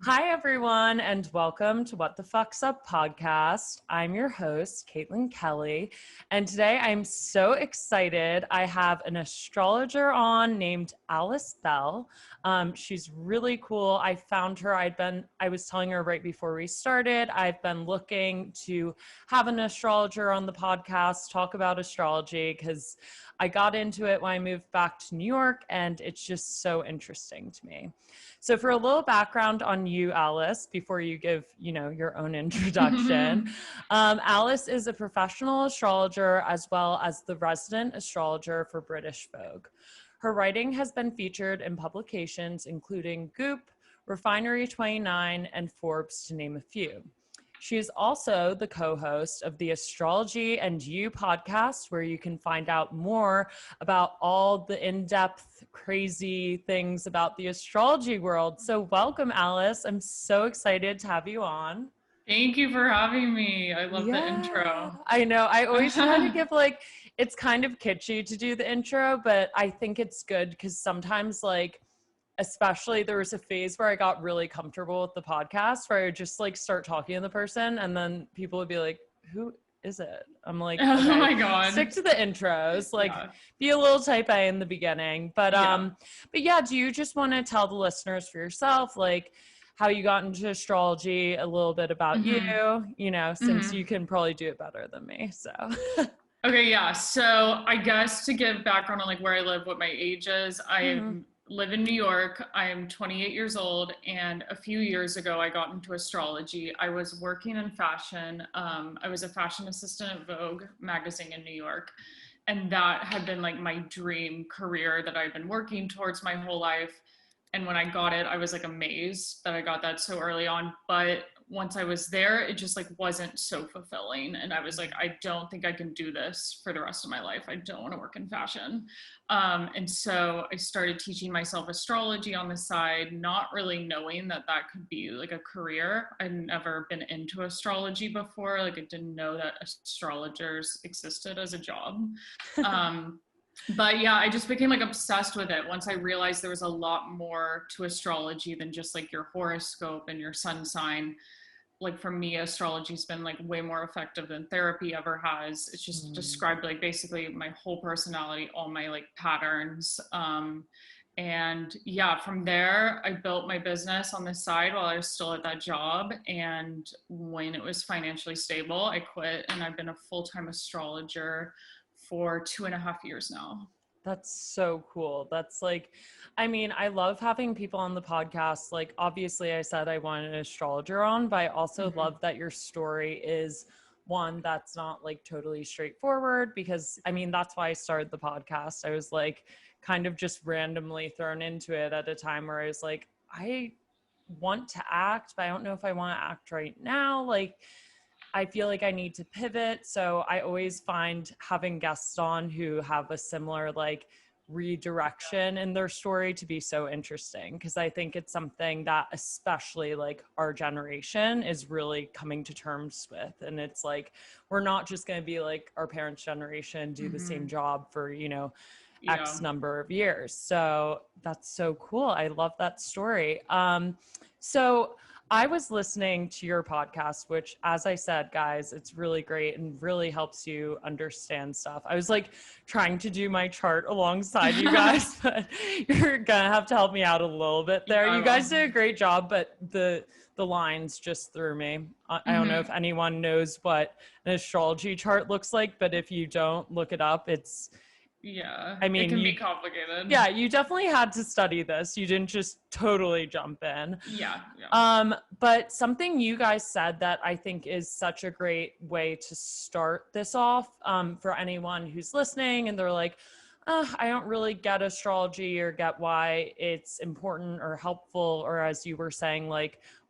Hi, everyone, and welcome to What the Fuck's Up podcast. I'm your host, Caitlin Kelly, and today I'm so excited. I have an astrologer on named Alice Bell. She's really cool. I found her. I was telling her right before we started, I've been looking to have an astrologer on the podcast, talk about astrology, because I got into it when I moved back to New York, and it's just so interesting to me. So for a little background on you, Alice, before you give, your own introduction, Alice is a professional astrologer as well as the resident astrologer for British Vogue. Her writing has been featured in publications including Goop, Refinery 29, and Forbes, to name a few. She is also the co-host of the Astrology and You podcast, where you can find out more about all the in-depth, crazy things about the astrology world. So welcome, Alice. I'm so excited to have you on. Thank you for having me. I love the intro. I know. I always try to give it's kind of kitschy to do the intro, but I think it's good because sometimes especially there was a phase where I got really comfortable with the podcast where I would just start talking to the person and then people would be like, who is it? I'm like, okay, oh my God. Stick to the intros, be a little type A in the beginning. But yeah, do you just want to tell the listeners for yourself, how you got into astrology, a little bit about you, since you can probably do it better than me. So okay, yeah. So I guess to give background on where I live, what my age is, live in New York. I am 28 years old, and a few years ago I got into astrology. I was working in fashion. I was a fashion assistant at Vogue magazine in New York, and that had been my dream career that I've been working towards my whole life. And when I got it, I was amazed that I got that so early on. But once I was there, it just wasn't so fulfilling. And I was like, I don't think I can do this for the rest of my life. I don't want to work in fashion. And so I started teaching myself astrology on the side, not really knowing that could be a career. I'd never been into astrology before. I didn't know that astrologers existed as a job. But yeah, I just became obsessed with it once I realized there was a lot more to astrology than just your horoscope and your sun sign. For me, astrology's been way more effective than therapy ever has. It's just described basically my whole personality, all my patterns. And yeah, from there, I built my business on the side while I was still at that job. And when it was financially stable, I quit, and I've been a full-time astrologer for 2.5 years now. That's so cool. That's I love having people on the podcast. Obviously I said I wanted an astrologer on, but I also love that your story is one that's not totally straightforward, because that's why I started the podcast. I was kind of just randomly thrown into it at a time where I was I want to act, but I don't know if I want to act right now. I feel like I need to pivot. So I always find having guests on who have a similar redirection in their story to be so interesting, because I think it's something that especially our generation is really coming to terms with. And it's we're not just going to be our parents' generation, do the same job for, X number of years. So that's so cool. I love that story. So I was listening to your podcast, which, as I said, guys, it's really great and really helps you understand stuff. I was trying to do my chart alongside you guys, but you're going to have to help me out a little bit there. You guys did a great job, but the lines just threw me. I don't know if anyone knows what an astrology chart looks like, but if you don't, look it up. It can be complicated. Yeah, you definitely had to study this. You didn't just totally jump in. Yeah. But something you guys said that I think is such a great way to start this off, for anyone who's listening and they're I don't really get astrology or get why it's important or helpful, or as you were saying,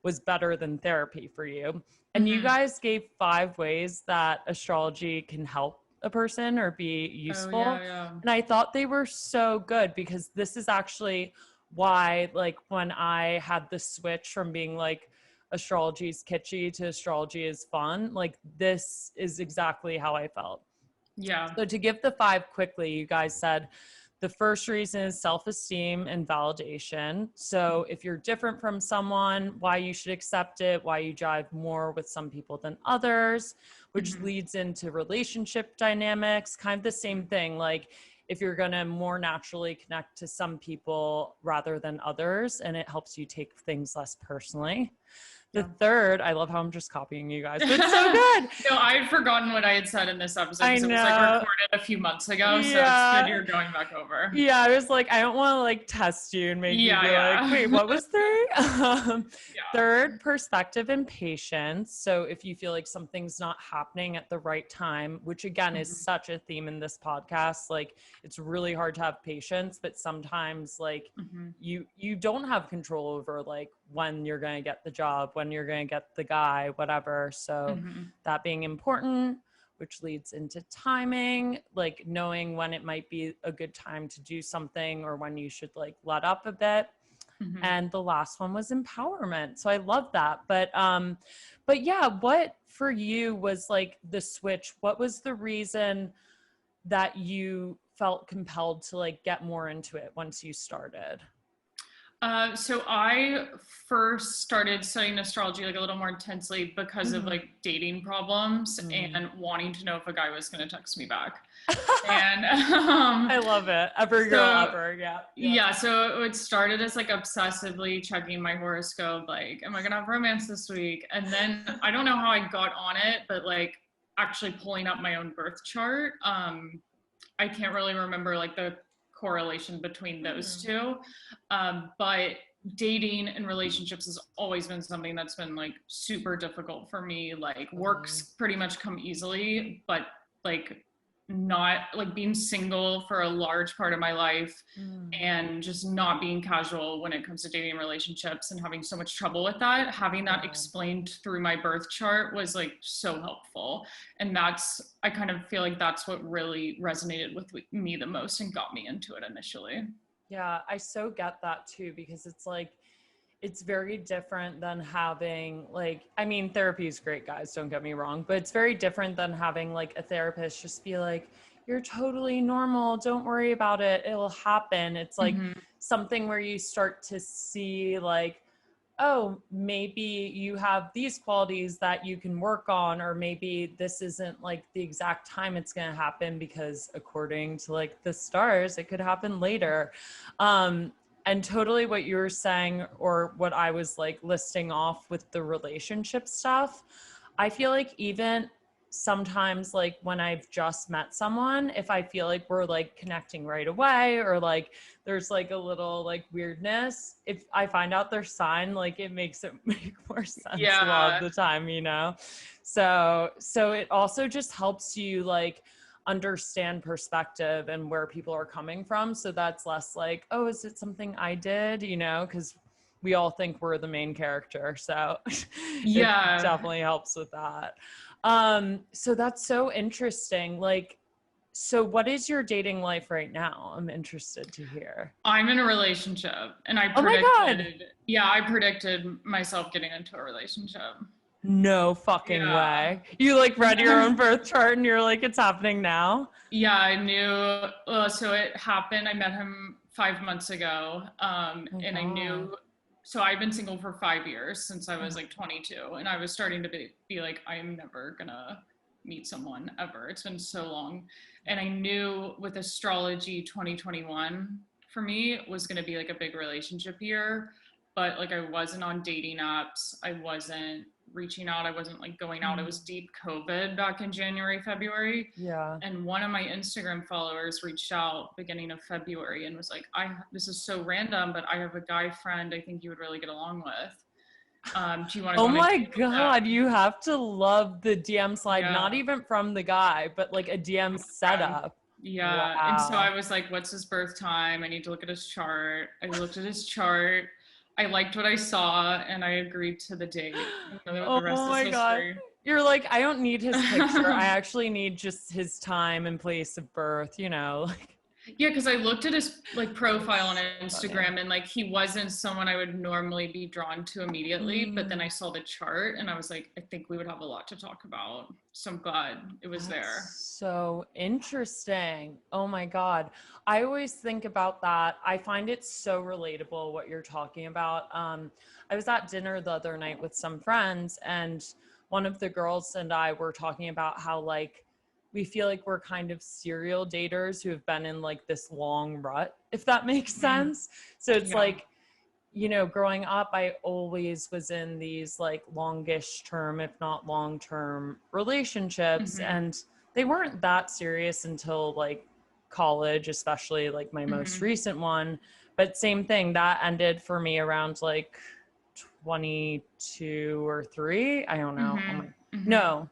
was better than therapy for you. And you guys gave 5 ways that astrology can help a person or be useful. And I thought they were so good, because this is actually why when I had the switch from being astrology is kitschy to astrology is fun, this is exactly how I felt. So to give the 5 quickly, you guys said The first reason is self-esteem and validation. So if you're different from someone, why you should accept it, why you jive more with some people than others, which leads into relationship dynamics, kind of the same thing. Like if you're going to more naturally connect to some people rather than others, and it helps you take things less personally. The third, I love how I'm just copying you guys, but it's so good. No, I had forgotten what I had said in this episode I because it was like recorded a few months ago. So it's good you're going back over. Yeah, I was like, I don't want to like test you and make you be like, wait, what was three? Third, perspective and patience. So if you feel like something's not happening at the right time, which again is such a theme in this podcast, like it's really hard to have patience, but sometimes like you don't have control over like when you're going to get the job, when you're going to get the guy, whatever. So that being important, which leads into timing, like knowing when it might be a good time to do something or when you should like let up a bit. And the last one was empowerment. So I love that. But yeah, what for you was like the switch? What was the reason that you felt compelled to like get more into it once you started? So I first started studying astrology like a little more intensely because of like dating problems and wanting to know if a guy was going to text me back. And I love it. Every girl ever. Yeah. So it started as like obsessively checking my horoscope, like, am I going to have romance this week? And then I don't know how I got on it, but like actually pulling up my own birth chart. I can't really remember like the correlation between those two. But dating and relationships has always been something that's been like super difficult for me. Like work's pretty much come easily, but like not like being single for a large part of my life and just not being casual when it comes to dating relationships and having so much trouble with that, having that explained through my birth chart was like so helpful. And I kind of feel like that's what really resonated with me the most and got me into it initially. Yeah, I so get that too, because it's like, it's very different than having like, I mean, therapy is great, guys, don't get me wrong, but it's very different than having like a therapist just be like, you're totally normal, don't worry about it, it'll happen. It's like something where you start to see like, oh, maybe you have these qualities that you can work on, or maybe this isn't like the exact time it's going to happen because according to like the stars, it could happen later. And totally what you were saying, or what I was like listing off with the relationship stuff, I feel like even sometimes like when I've just met someone, if I feel like we're like connecting right away, or like there's like a little like weirdness, if I find out their sign, like it makes it make more sense a lot of the time, you know? So it also just helps you like understand perspective and where people are coming from. So that's less like, oh, is it something I did, you know? Because we all think we're the main character. So it definitely helps with that. So that's so interesting. Like, so what is your dating life right now? I'm interested to hear. I'm in a relationship and I predicted myself getting into a relationship. No fucking way. You like read your own birth chart and you're like, it's happening now? Yeah, I knew. So it happened. I met him 5 months ago. And I knew, so I've been single for 5 years since I was like 22. And I was starting to be like, I'm never gonna meet someone ever. It's been so long. And I knew with astrology 2021 for me was gonna be like a big relationship year. But like I wasn't on dating apps. I wasn't reaching out. I wasn't like going out. It was deep COVID back in January, February. Yeah. And one of my Instagram followers reached out beginning of February and was like, this is so random, but I have a guy friend I think you would really get along with. Do you want to Oh my God, you have to love the DM slide, not even from the guy, but like a DM setup. Yeah. Wow. And so I was like, what's his birth time? I need to look at his chart. I looked at his chart. I liked what I saw and I agreed to the date. Oh my God. You're like, I don't need his picture. I actually need just his time and place of birth, you know? Yeah, because I looked at his like profile on Instagram and like he wasn't someone I would normally be drawn to immediately, but then I saw the chart and I was like, I think we would have a lot to talk about. So I'm glad it was there. So interesting. Oh my God. I always think about that. I find it so relatable what you're talking about. I was at dinner the other night with some friends, and one of the girls and I were talking about how like we feel like we're kind of serial daters who have been in like this long rut, if that makes sense. So it's like, growing up, I always was in these like longish term, if not long-term relationships. And they weren't that serious until like college, especially like my most recent one. But same thing, that ended for me around like 22 or 3. I don't know. Oh my, no,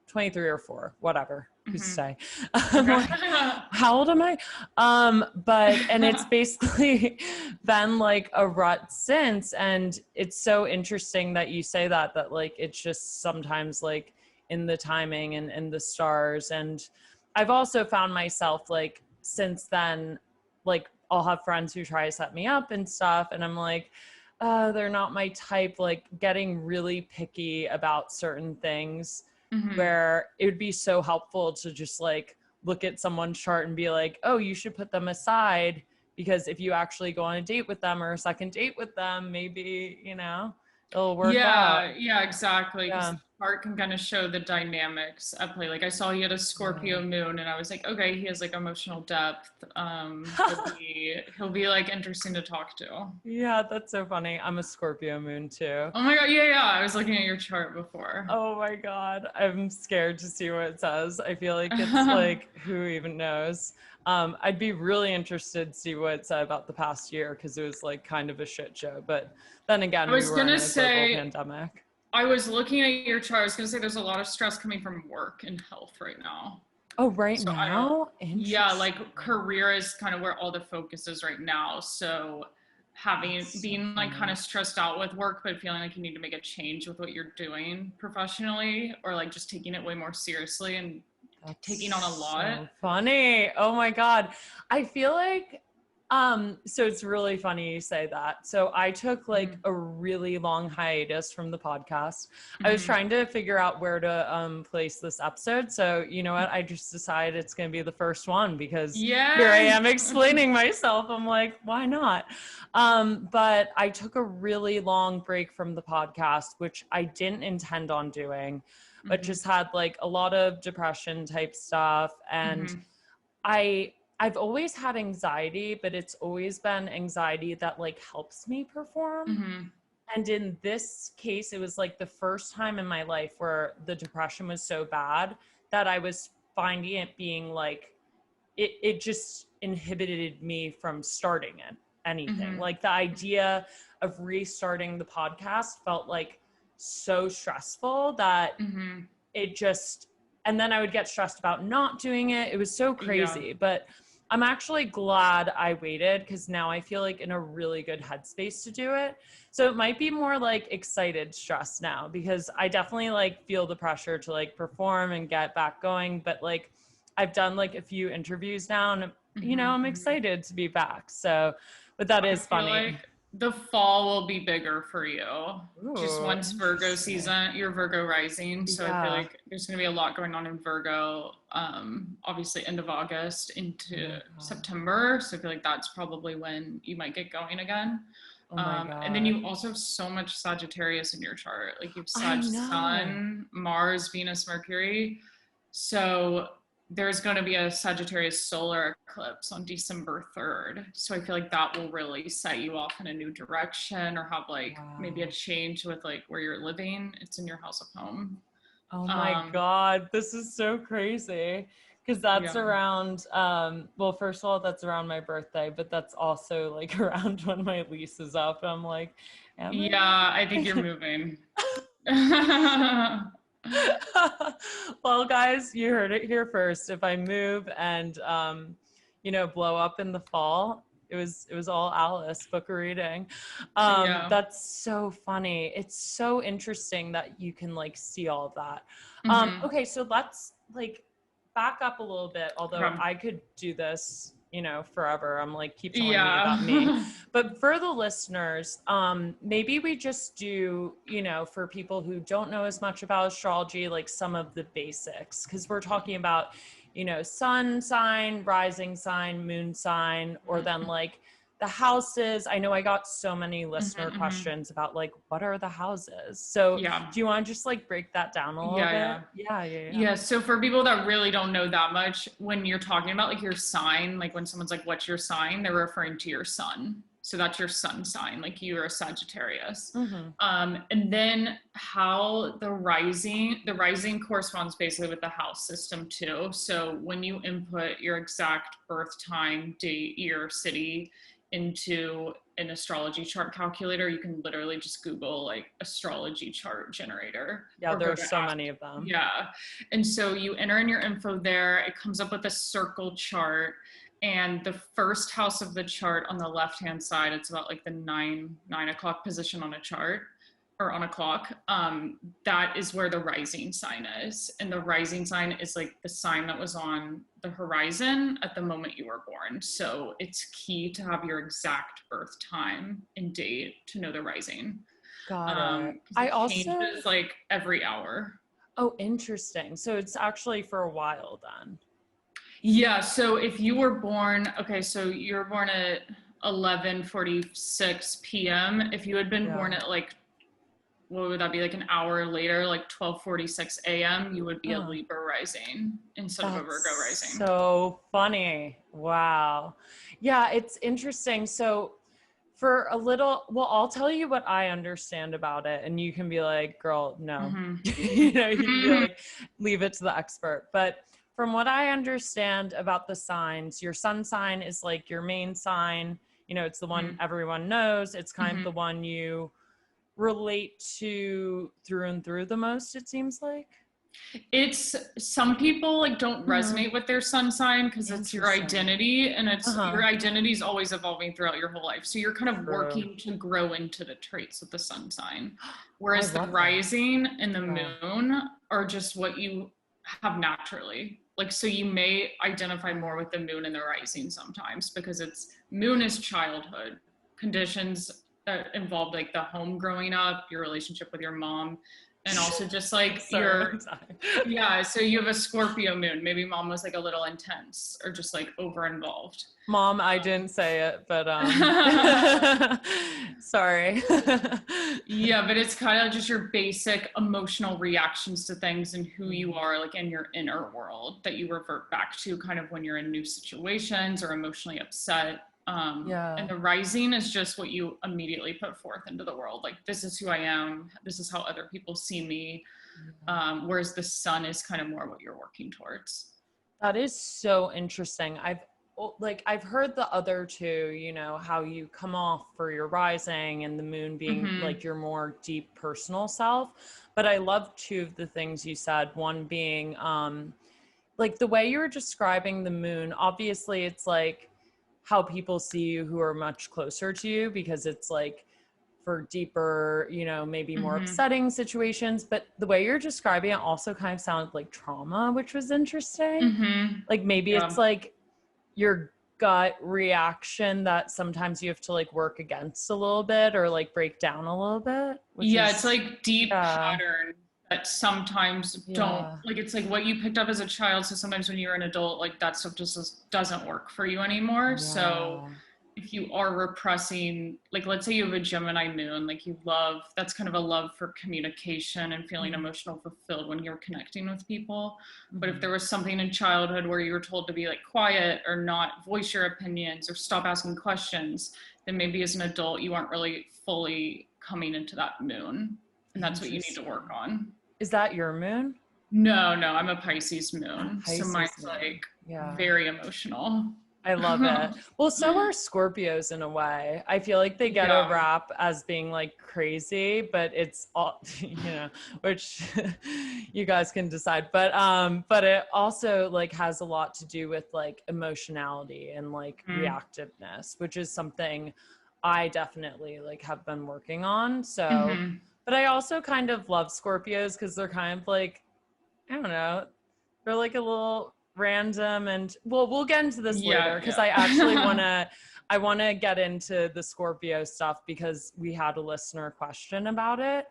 23 or 4, whatever. Who's to say? I'm like, how old am I? And it's basically been like a rut since. And it's so interesting that you say that like, it's just sometimes like in the timing and in the stars. And I've also found myself like, since then, like I'll have friends who try to set me up and stuff. And I'm like, they're not my type, like getting really picky about certain things. Where it would be so helpful to just like look at someone's chart and be like, oh, you should put them aside, because if you actually go on a date with them or a second date with them, maybe, it'll work out. Yeah, exactly. Because Yeah. the chart can kind of show the dynamics at play. Like I saw he had a Scorpio moon, and I was like, okay, he has like emotional depth. He'll be like interesting to talk to. Yeah, that's so funny. I'm a Scorpio moon too. Oh my god, yeah. I was looking at your chart before. Oh my God. I'm scared to see what it says. I feel like it's like, who even knows? I'd be really interested to see what it said about the past year, because it was like kind of a shit show. But then again, we were in a global pandemic. I was looking at your chart. I was going to say there's a lot of stress coming from work and health right now. Oh, right now? Yeah, like career is kind of where all the focus is right now. So being like kind of stressed out with work, but feeling like you need to make a change with what you're doing professionally, or like just taking it way more seriously and taking on a lot. So funny. Oh my God. I feel like, so it's really funny you say that. So I took like a really long hiatus from the podcast. I was trying to figure out where to place this episode. So you know what? I just decided it's going to be the first one, because here I am explaining myself. I'm like, why not? But I took a really long break from the podcast, which I didn't intend on doing, but just had like a lot of depression type stuff. And I've always had anxiety, but it's always been anxiety that like helps me perform. And in this case, it was like the first time in my life where the depression was so bad that I was finding it being like, it just inhibited me from starting anything. Like the idea of restarting the podcast felt like so stressful that it just, and then I would get stressed about not doing it. It was so crazy, but I'm actually glad I waited, because now I feel like in a really good headspace to do it. So it might be more like excited stress now, because I definitely like feel the pressure to like perform and get back going. But like I've done like a few interviews now, and I'm excited to be back. So, but that is funny. Like the fall will be bigger for you. Just once Virgo season, you're Virgo rising. So I feel like there's going to be a lot going on in Virgo, obviously end of August into September. So I feel like that's probably when you might get going again. And then you also have so much Sagittarius in your chart. Like you have Sag Sun, Mars, Venus, Mercury. So there's going to be a Sagittarius solar eclipse on December 3rd. So I feel like that will really set you off in a new direction, or have like maybe a change with like where you're living. It's in your house of home. Oh my God, this is so crazy. Because that's around, well, first of all, that's around my birthday, but that's also like around when my lease is up. I'm like, I think you're moving. Well, guys, you heard it here first. If I move and blow up in the fall, it was all Alice. Book a reading. That's so funny. It's so interesting that you can like see all of that. Okay, so let's like back up a little bit, although I could do this forever. I'm like, keep telling me about me. Yeah. But for the listeners, maybe we just do, for people who don't know as much about astrology, like some of the basics, because we're talking about, sun sign, rising sign, moon sign, or then like the houses. I know I got so many listener questions about like, what are the houses? So Yeah. do you want to just like break that down a little bit? Yeah. So for people that really don't know that much, when you're talking about like your sign, like when someone's like, what's your sign? They're referring to your sun. So that's your sun sign, like you're a Sagittarius. And then how the rising corresponds basically with the house system too. So when you input your exact birth time, date, year, city into an astrology chart calculator, you can literally just Google like astrology chart generator. Yeah, there are so many of them. Yeah. And so you enter in your info there, it comes up with a circle chart. And the first house of the chart on the left-hand side, it's about like the 9 o'clock position on a chart or on a clock. That is where the rising sign is. And the rising sign is like the sign that was on the horizon at the moment you were born. So it's key to have your exact birth time and date to know the rising. Got it. I also changes like every hour. Oh, interesting. So it's actually for a while then. Yeah. So if you were born, so you were born at 11:46 p.m. If you had been born at like, what would that be, like an hour later, like 12:46 a.m., you would be a Libra rising instead of a Virgo rising. So funny. Wow. Yeah, it's interesting. So for a little, well, I'll tell you what I understand about it, and you can be like, girl, no. You can be like, leave it to the expert. But from what I understand about the signs, your sun sign is like your main sign. It's the one everyone knows. It's kind of the one you relate to through and through the most, it seems like. It's some people like don't resonate with their sun sign because it's your identity, and it's your identity is always evolving throughout your whole life. So you're kind of working to grow into the traits of the sun sign. Whereas the rising and the moon are just what you have naturally. Like, so you may identify more with the moon and the rising sometimes because moon is childhood conditions that involve like the home growing up, your relationship with your mom, and also just like so you have a Scorpio moon. Maybe mom was like a little intense or just like over involved. Mom, I didn't say it, but sorry. Yeah, but it's kind of just your basic emotional reactions to things and who you are like in your inner world that you revert back to kind of when you're in new situations or emotionally upset. And the rising is just what you immediately put forth into the world. Like, this is who I am. This is how other people see me. Whereas the sun is kind of more what you're working towards. That is so interesting. I've heard the other two, how you come off for your rising and the moon being like your more deep personal self. But I love two of the things you said. One being, like the way you were describing the moon, obviously it's like how people see you who are much closer to you because it's like for deeper, maybe more upsetting situations. But the way you're describing it also kind of sounded like trauma, which was interesting. Like maybe it's like your gut reaction that sometimes you have to like work against a little bit or like break down a little bit. It's like deep pattern that sometimes don't, like, it's like what you picked up as a child. So sometimes when you're an adult, like that stuff just doesn't work for you anymore. So if you are repressing, like, let's say you have a Gemini moon, like that's kind of a love for communication and feeling emotional fulfilled when you're connecting with people. But if there was something in childhood where you were told to be like quiet or not voice your opinions or stop asking questions, then maybe as an adult, you aren't really fully coming into that moon. And that's what you need to work on. Is that your moon? No, I'm a Pisces moon. So mine's like very emotional. I love it. Well, so are Scorpios in a way. I feel like they get a rap as being like crazy, but it's all, which you guys can decide. But it also like has a lot to do with like emotionality and like reactiveness, which is something I definitely like have been working on. So, but I also kind of love Scorpios because they're kind of like, I don't know, they're like a little random, and we'll get into this later, because I yeah. actually I want to get into the Scorpio stuff because we had a listener question about it.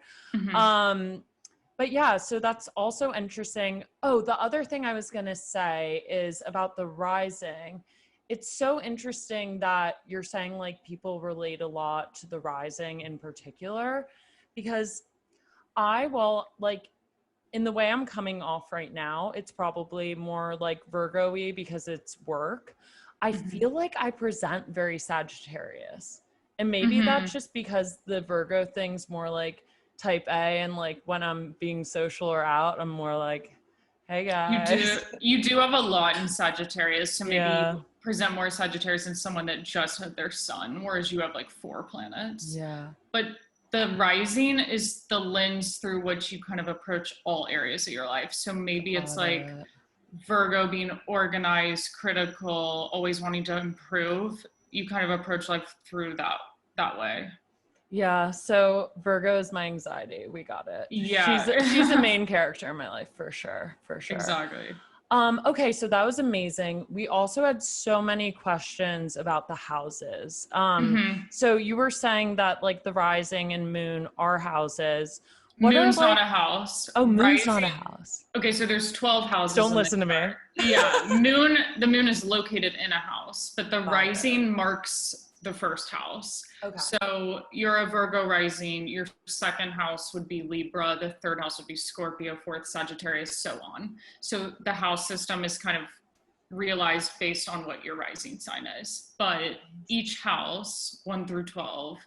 But yeah, so that's also interesting. Oh, the other thing I was going to say is about the rising. It's so interesting that you're saying like people relate a lot to the rising in particular, because like in the way I'm coming off right now, it's probably more like Virgo-y because it's work. I feel like I present very Sagittarius. And maybe that's just because the Virgo thing's more like type A, and like when I'm being social or out, I'm more like, hey guys. You do have a lot in Sagittarius, so maybe Yeah. you present more Sagittarius than someone that just had their sun, whereas you have like 4 planets. Yeah. But the rising is the lens through which you kind of approach all areas of your life. So maybe it's like Virgo being organized, critical, always wanting to improve. You kind of approach life through that way. Yeah, so Virgo is my anxiety. We got it. Yeah. She's a main character in my life for sure. Exactly. Okay, so that was amazing. We also had so many questions about the houses. So you were saying that like the rising and moon are houses. Moon's not a house. Oh, moon's not a house. Okay, so there's 12 houses. Don't listen to me. Yeah, the moon is located in a house, but the rising marks the first house. Okay. So you're a Virgo rising, your second house would be Libra, the third house would be Scorpio, fourth Sagittarius, so on. So the house system is kind of realized based on what your rising sign is. But each house, 1 through 12,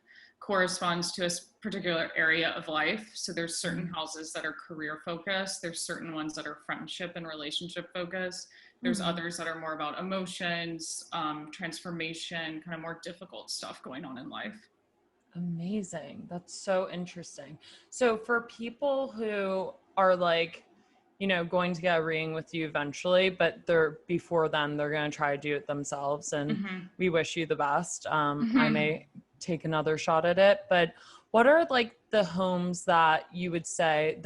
corresponds to a particular area of life. So there's certain houses that are career focused. There's certain ones that are friendship and relationship focused. There's others that are more about emotions, transformation, kind of more difficult stuff going on in life. Amazing. That's so interesting. So for people who are like, you know, going to get a reading with you eventually, but before then they're going to try to do it themselves, and we wish you the best. I may take another shot at it, but what are like the homes that you would say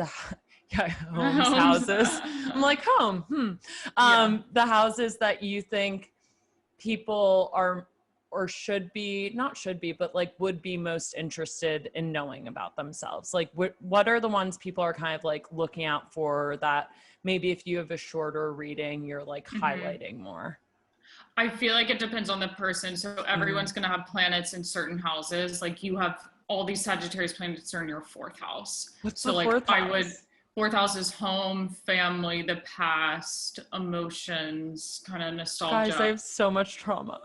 houses. I'm like home. The houses that you think people are or but like would be most interested in knowing about themselves. Like what are the ones people are kind of like looking out for that maybe if you have a shorter reading, you're like highlighting more? I feel like it depends on the person. So everyone's going to have planets in certain houses. Like you have all these Sagittarius planets are in your 4th house. What's so the like 4th house? 4th house is home, family, the past, emotions, kind of nostalgia. Guys, I have so much trauma.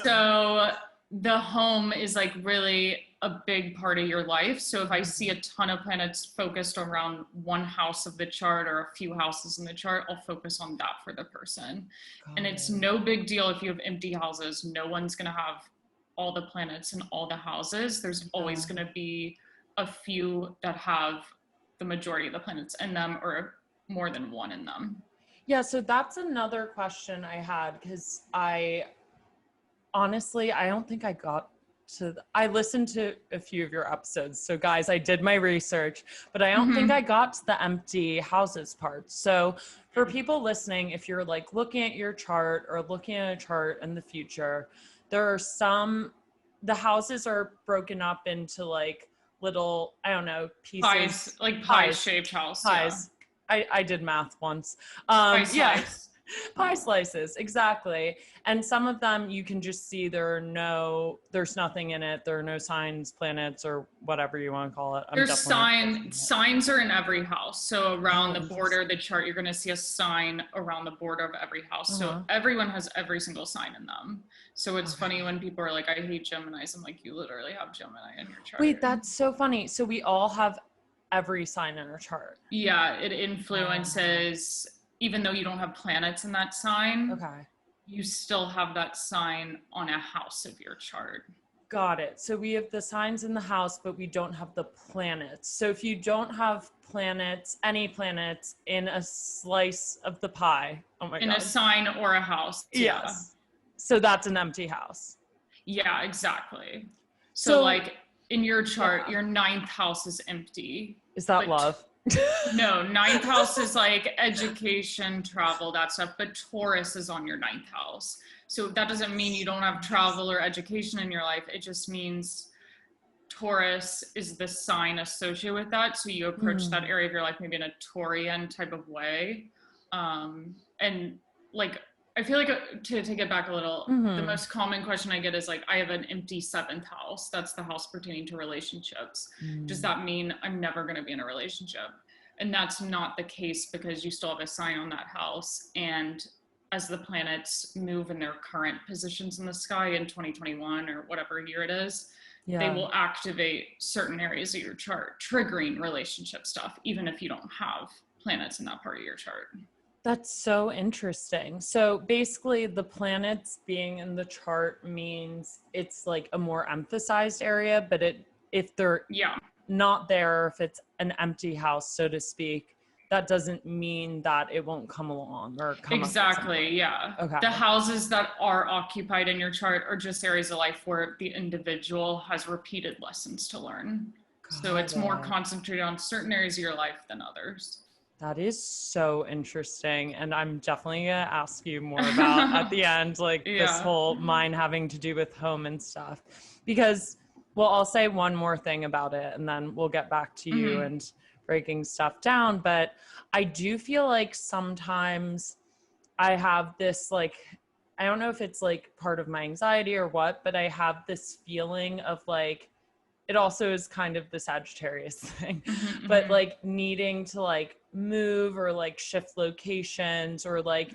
So the home is like really a big part of your life. So if I see a ton of planets focused around one house of the chart or a few houses in the chart, I'll focus on that for the person. And it's no big deal if you have empty houses. No one's going to have all the planets in all the houses. There's always going to be a few that have the majority of the planets in them or more than one in them. Yeah, so that's another question I had, because I don't think I got to I listened to a few of your episodes. So guys, I did my research, but I don't think I got to the empty houses part. So for people listening, if you're like looking at your chart or looking at a chart in the future, there are the houses are broken up into like little, I don't know, pieces. Pie-shaped house. Pies. Yeah. I did math once. Pie slices, exactly. And some of them you can just see there's nothing in it. There are no signs, planets, or whatever you want to call it. There's signs are in every house. So around the border of the chart, you're going to see a sign around the border of every house. So everyone has every single sign in them. So it's funny when people are like, I hate Geminis. I'm like, you literally have Gemini in your chart. Wait, that's so funny. So we all have every sign in our chart. Yeah, it influences, even though you don't have planets in that sign, you still have that sign on a house of your chart. Got it. So we have the signs in the house, but we don't have the planets. So if you don't have any planets in a slice of the pie, in a sign or a house. Yes. Yeah. So that's an empty house. Yeah, exactly. So like in your chart, your 9th house is empty. Is that love? No, ninth house is like education, travel, that stuff, but Taurus is on your ninth house. So that doesn't mean you don't have travel or education in your life. It just means Taurus is the sign associated with that. So you approach that area of your life maybe in a Taurian type of way. And like, I feel like to take it back a little, the most common question I get is like, I have an empty seventh house. That's the house pertaining to relationships. Does that mean I'm never going to be in a relationship? And that's not the case, because you still have a sign on that house. And as the planets move in their current positions in the sky in 2021 or whatever year it is, they will activate certain areas of your chart, triggering relationship stuff, even if you don't have planets in that part of your chart. That's so interesting. So basically the planets being in the chart means it's like a more emphasized area, but if they're not there, if it's an empty house, so to speak, that doesn't mean that it won't come along or come exactly. Yeah. Okay. The houses that are occupied in your chart are just areas of life where the individual has repeated lessons to learn. So it's more concentrated on certain areas of your life than others. That is so interesting. And I'm definitely going to ask you more about at the end, like this whole mine having to do with home and stuff. Because, well, I'll say one more thing about it and then we'll get back to you and breaking stuff down. But I do feel like sometimes I have this, like, I don't know if it's like part of my anxiety or what, but I have this feeling of like, it also is kind of the Sagittarius thing, but like needing to like move or like shift locations or like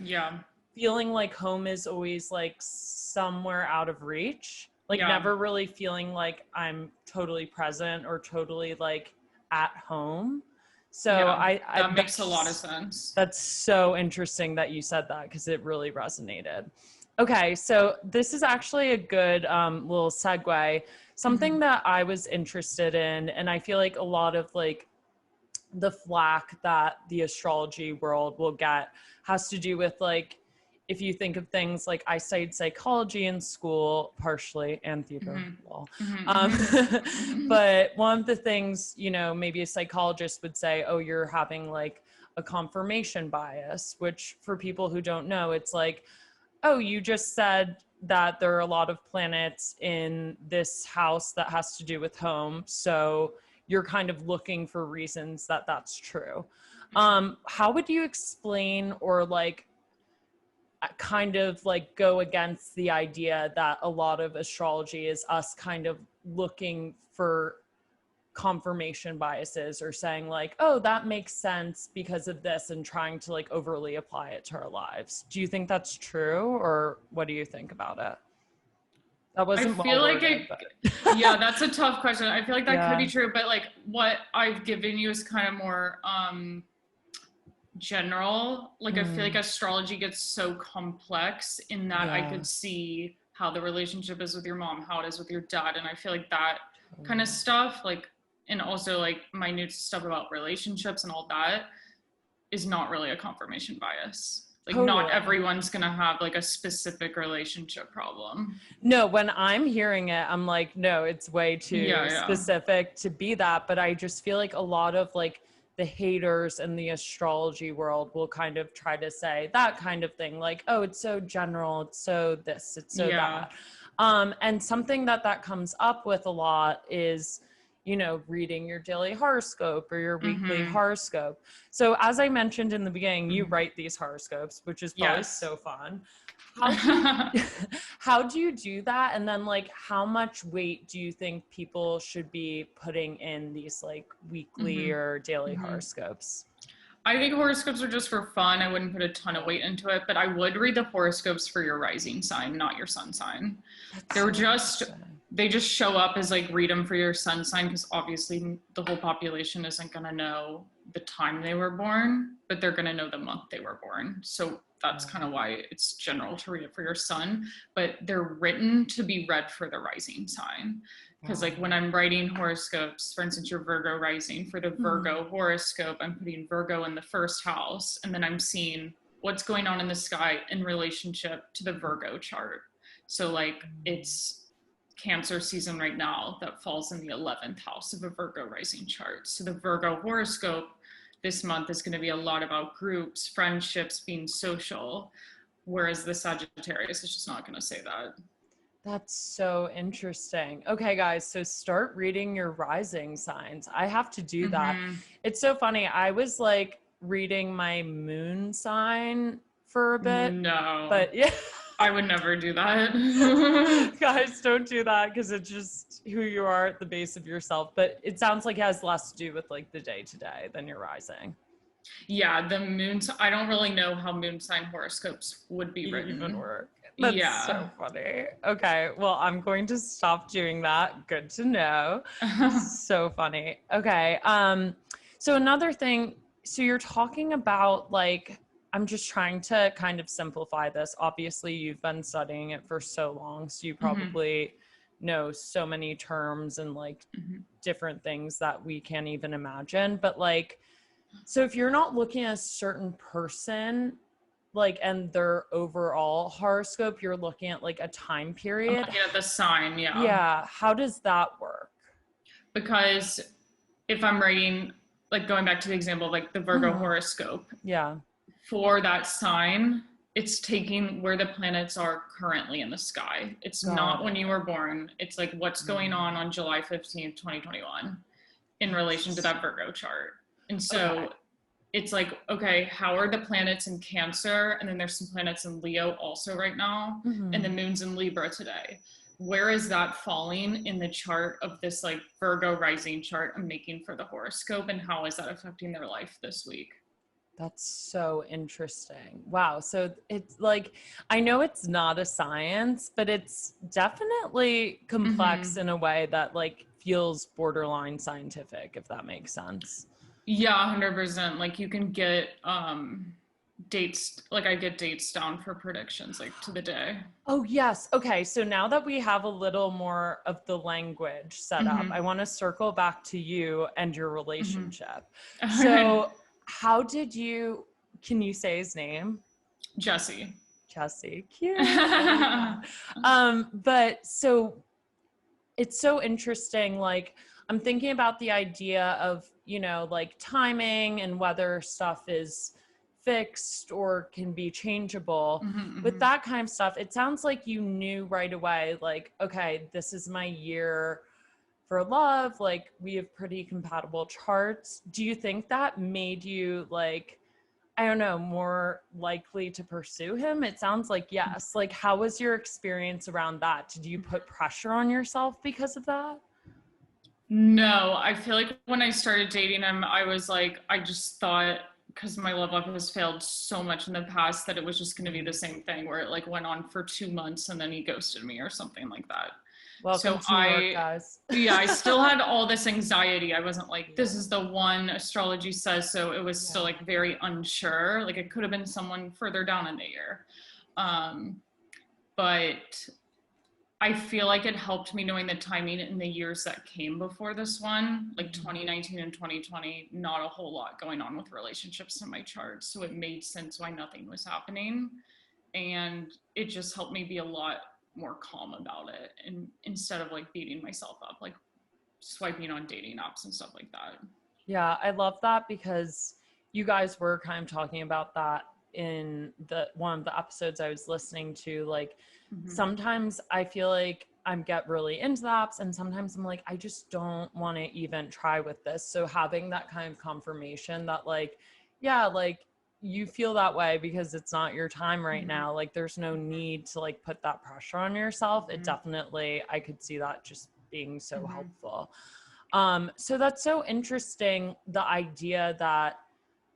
feeling like home is always like somewhere out of reach, like never really feeling like I'm totally present or totally like at home. So that makes a lot of sense. That's so interesting that you said that, because it really resonated. Okay, so this is actually a good little segue. Something that I was interested in, and I feel like a lot of like the flack that the astrology world will get has to do with like, if you think of things like, I studied psychology in school partially and theater law. But one of the things, you know, maybe a psychologist would say, oh, you're having like a confirmation bias, which for people who don't know, it's like, oh, you just said that there are a lot of planets in this house that has to do with home. So you're kind of looking for reasons that that's true. How would you explain or like kind of like go against the idea that a lot of astrology is us kind of looking for confirmation biases or saying like, oh, that makes sense because of this, and trying to like overly apply it to our lives? Do you think that's true, or what do you think about it? That wasn't I feel like worded, yeah, that's a tough question. I feel like that could be true, but like what I've given you is kind of more general. Like I feel like astrology gets so complex in that I could see how the relationship is with your mom, how it is with your dad, and I feel like that kind of stuff, like, and also like minute stuff about relationships and all that is not really a confirmation bias. Like not everyone's gonna have like a specific relationship problem. No, when I'm hearing it, I'm like, no, it's way too specific to be that. But I just feel like a lot of like the haters in the astrology world will kind of try to say that kind of thing, like, oh, it's so general, it's so this, it's so that. And something that comes up with a lot is, you know, reading your daily horoscope or your weekly horoscope. So as I mentioned in the beginning, you write these horoscopes, which is probably so fun. How do you do that? And then like, how much weight do you think people should be putting in these like weekly or daily horoscopes? I think horoscopes are just for fun. I wouldn't put a ton of weight into it, but I would read the horoscopes for your rising sign, not your sun sign. They just show up as like, read them for your sun sign, because obviously the whole population isn't going to know the time they were born, but they're going to know the month they were born. So that's kind of why it's general to read it for your sun, but they're written to be read for the rising sign. Because like when I'm writing horoscopes, for instance, your Virgo rising, for the Virgo horoscope, I'm putting Virgo in the first house, and then I'm seeing what's going on in the sky in relationship to the Virgo chart. So like it's Cancer season right now that falls in the 11th house of a Virgo rising chart. So the Virgo horoscope this month is going to be a lot about groups, friendships, being social, whereas the Sagittarius is just not going to say that. That's so interesting. Okay, guys, so start reading your rising signs. I have to do that. It's so funny. I was like reading my moon sign for a bit. No. But yeah. I would never do that. Guys, don't do that because it's just who you are at the base of yourself. But it sounds like it has less to do with like the day to day than your rising. Yeah, the moon. I don't really know how moon sign horoscopes would be written. Even work. That's so funny. Okay, well, I'm going to stop doing that. Good to know. So funny. Okay. So another thing. So you're talking about like, I'm just trying to kind of simplify this. Obviously, you've been studying it for so long, so you probably know so many terms and like different things that we can't even imagine. But like, so if you're not looking at a certain person, like, and their overall horoscope, you're looking at like a time period. I'm looking at the sign, yeah. Yeah. How does that work? Because if I'm writing, like going back to the example of like the Virgo horoscope. Yeah. For that sign, it's taking where the planets are currently in the sky. It's not when you were born. It's like what's going on July 15th, 2021 in relation to that Virgo chart. And so it's like, okay, how are the planets in Cancer? And then there's some planets in Leo also right now. And the moon's in Libra today. Where is that falling in the chart of this like Virgo rising chart I'm making for the horoscope? And how is that affecting their life this week? That's so interesting. Wow. So it's like, I know it's not a science, but it's definitely complex in a way that like feels borderline scientific, if that makes sense. Yeah, 100%. Like you can get dates, like I get dates down for predictions like to the day. Oh, yes. Okay. So now that we have a little more of the language set up, I want to circle back to you and your relationship. So how did you, can you say his name? Jesse. Cute. But so it's so interesting. Like I'm thinking about the idea of, you know, like timing and whether stuff is fixed or can be changeable. With that kind of stuff, it sounds like you knew right away, like, okay, this is my year for love. Like we have pretty compatible charts. Do you think that made you like, I don't know, more likely to pursue him? It sounds like yes. Like how was your experience around that? Did you put pressure on yourself because of that? No, I feel like when I started dating him, I was like, I just thought, because my love life has failed so much in the past, that it was just going to be the same thing where it like went on for 2 months and then he ghosted me or something like that. Welcome to New York, guys. Yeah, I still had all this anxiety. I wasn't like, this is the one, astrology says so. It was still like very unsure. Like it could have been someone further down in the year. But I feel like it helped me knowing the timing in the years that came before this one, like 2019 and 2020, not a whole lot going on with relationships in my chart. So it made sense why nothing was happening. And it just helped me be a lot more calm about it. And instead of like beating myself up, like swiping on dating apps and stuff like that. Yeah, I love that because you guys were kind of talking about that in the one of the episodes I was listening to. Like sometimes I feel like I get really into the apps and sometimes I'm like, I just don't want to even try with this. So having that kind of confirmation that like, yeah, like you feel that way because it's not your time right now. Like there's no need to like put that pressure on yourself. It definitely, I could see that just being so helpful. So that's so interesting. The idea that,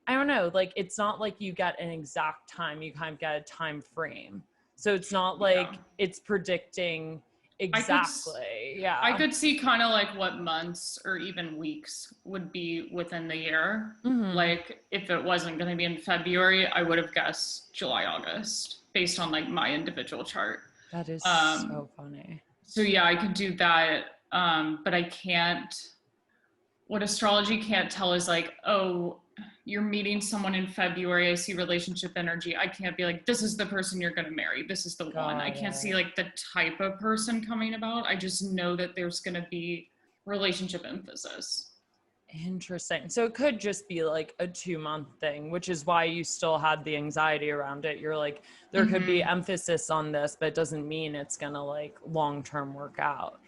I don't know, like, it's not like you get an exact time, you kind of get a time frame. So it's not like it's predicting exactly. I could see kind of like what months or even weeks would be within the year. Like if it wasn't going to be in February, I would have guessed July, August based on like my individual chart. That is so funny. So yeah, I could do that. But I can't, what astrology can't tell is like, oh, you're meeting someone in February, I see relationship energy. I can't be like, this is the person you're going to marry. This is the one. I can't see like the type of person coming about. I just know that there's going to be relationship emphasis. Interesting. So it could just be like a 2-month thing, which is why you still had the anxiety around it. You're like, there could be emphasis on this, but it doesn't mean it's going to like long-term work out.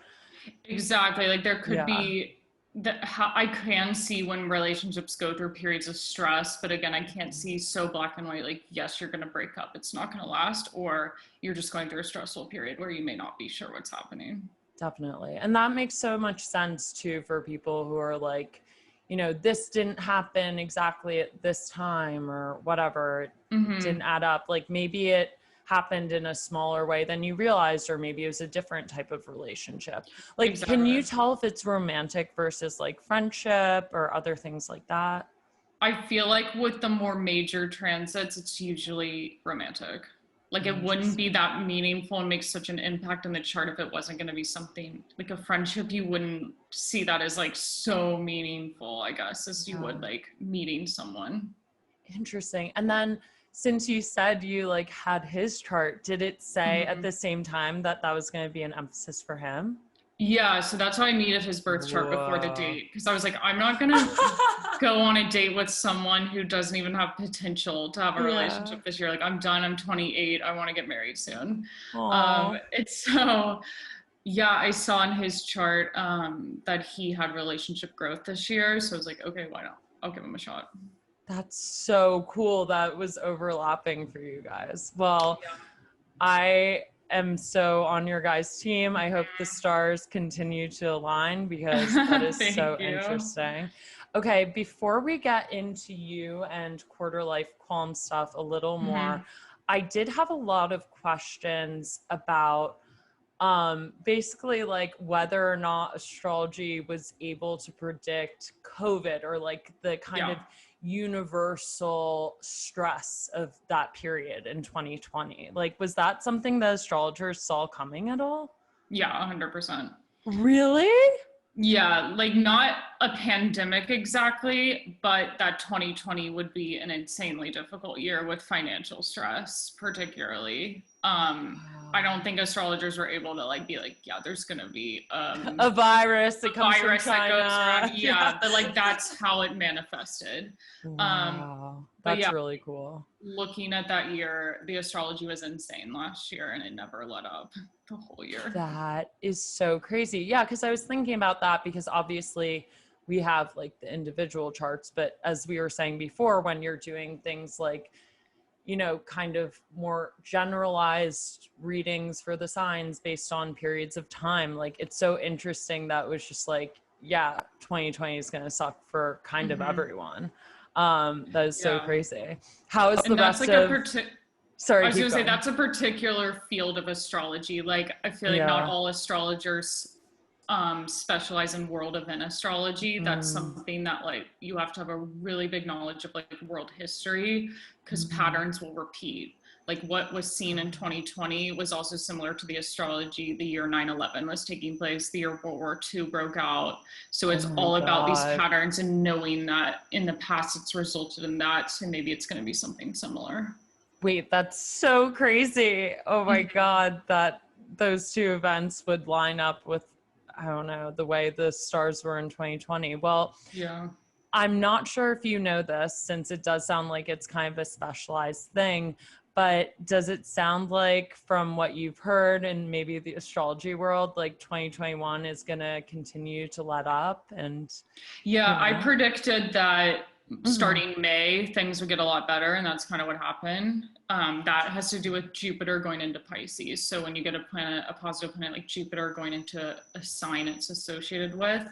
Exactly. Like there could Yeah. be that I can see when relationships go through periods of stress, but again, I can't see so black and white, like, yes, you're going to break up, it's not going to last, or you're just going through a stressful period where you may not be sure what's happening. Definitely. And that makes so much sense too for people who are like, you know, this didn't happen exactly at this time or whatever. It didn't add up. Like maybe it happened in a smaller way than you realized, or maybe it was a different type of relationship. Like, Exactly. can you tell if it's romantic versus like friendship or other things like that? I feel like with the more major transits, it's usually romantic. Like it wouldn't be that meaningful and make such an impact on the chart if it wasn't going to be something like a friendship. You wouldn't see that as like so meaningful, I guess, as you would like meeting someone. Interesting. And then since you said you like had his chart, did it say at the same time that that was going to be an emphasis for him? Yeah, so that's why I needed his birth chart before the date, because I was like, I'm not gonna go on a date with someone who doesn't even have potential to have a relationship this year. Like, I'm done. I'm 28. I want to get married soon. It's so, yeah, I saw in his chart that he had relationship growth this year. So I was like, okay, why not? I'll give him a shot. That's so cool that was overlapping for you guys. Well, I am so on your guys' team. I hope the stars continue to align because that is so interesting. Okay, before we get into you and quarter life qualm stuff a little more, I did have a lot of questions about basically like whether or not astrology was able to predict COVID or like the kind of universal stress of that period in 2020. Like, was that something that astrologers saw coming at all? Yeah, 100%. Really? Yeah, like not a pandemic exactly, but that 2020 would be an insanely difficult year with financial stress, particularly. I don't think astrologers were able to like be like, yeah, there's gonna be a virus that comes from China. That goes around. Yeah, but like that's how it manifested. Wow, that's really cool. Looking at that year, the astrology was insane last year, and it never let up the whole year. That is so crazy. Yeah, because I was thinking about that because obviously we have like the individual charts, but as we were saying before, when you're doing things like, you know, kind of more generalized readings for the signs based on periods of time, like it's so interesting that was just like, yeah, 2020 is going to suck for kind of everyone. That is so crazy. How is the rest of... Sorry, I was gonna say that's a particular field of astrology. Like I feel like not all astrologers specialize in world event astrology. That's something that like you have to have a really big knowledge of like world history because patterns will repeat. Like what was seen in 2020 was also similar to the astrology the year 9/11 was taking place, the year World War II broke out. So it's all about these patterns and knowing that in the past it's resulted in that. So maybe it's going to be something similar. Wait, that's so crazy. Oh my God, that those two events would line up with, I don't know, the way the stars were in 2020. Well, I'm not sure if you know this, since it does sound like it's kind of a specialized thing, but does it sound like from what you've heard and maybe the astrology world, like 2021 is going to continue to let up? And I predicted that starting May, things would get a lot better, and that's kind of what happened. That has to do with Jupiter going into Pisces. So when you get a planet, a positive planet like Jupiter going into a sign it's associated with,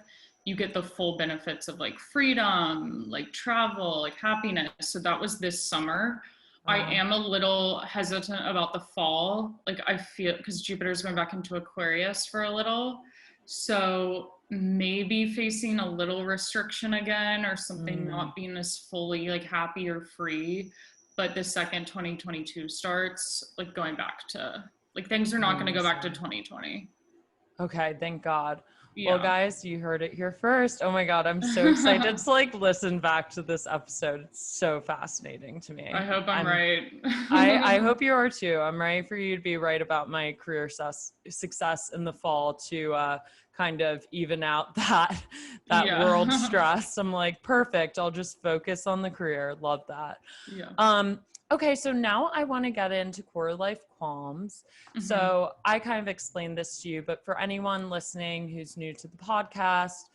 you get the full benefits of like freedom, like travel, like happiness. So that was this summer. I am a little hesitant about the fall. Like I feel, because Jupiter's going back into Aquarius for a little. So maybe facing a little restriction again or something, not being as fully like happy or free. But the second 2022 starts, like going back to, like things are not going to go back to 2020. Okay, thank God. Well, guys, you heard it here first. Oh my God, I'm so excited to like listen back to this episode. It's so fascinating to me. I hope I'm right. I hope you are too. I'm ready for you to be right about my career success in the fall to kind of even out that world stress. I'm like, perfect. I'll just focus on the career. Love that. Yeah. Okay, so now I want to get into quarter life qualms. So I kind of explained this to you, but for anyone listening who's new to the podcast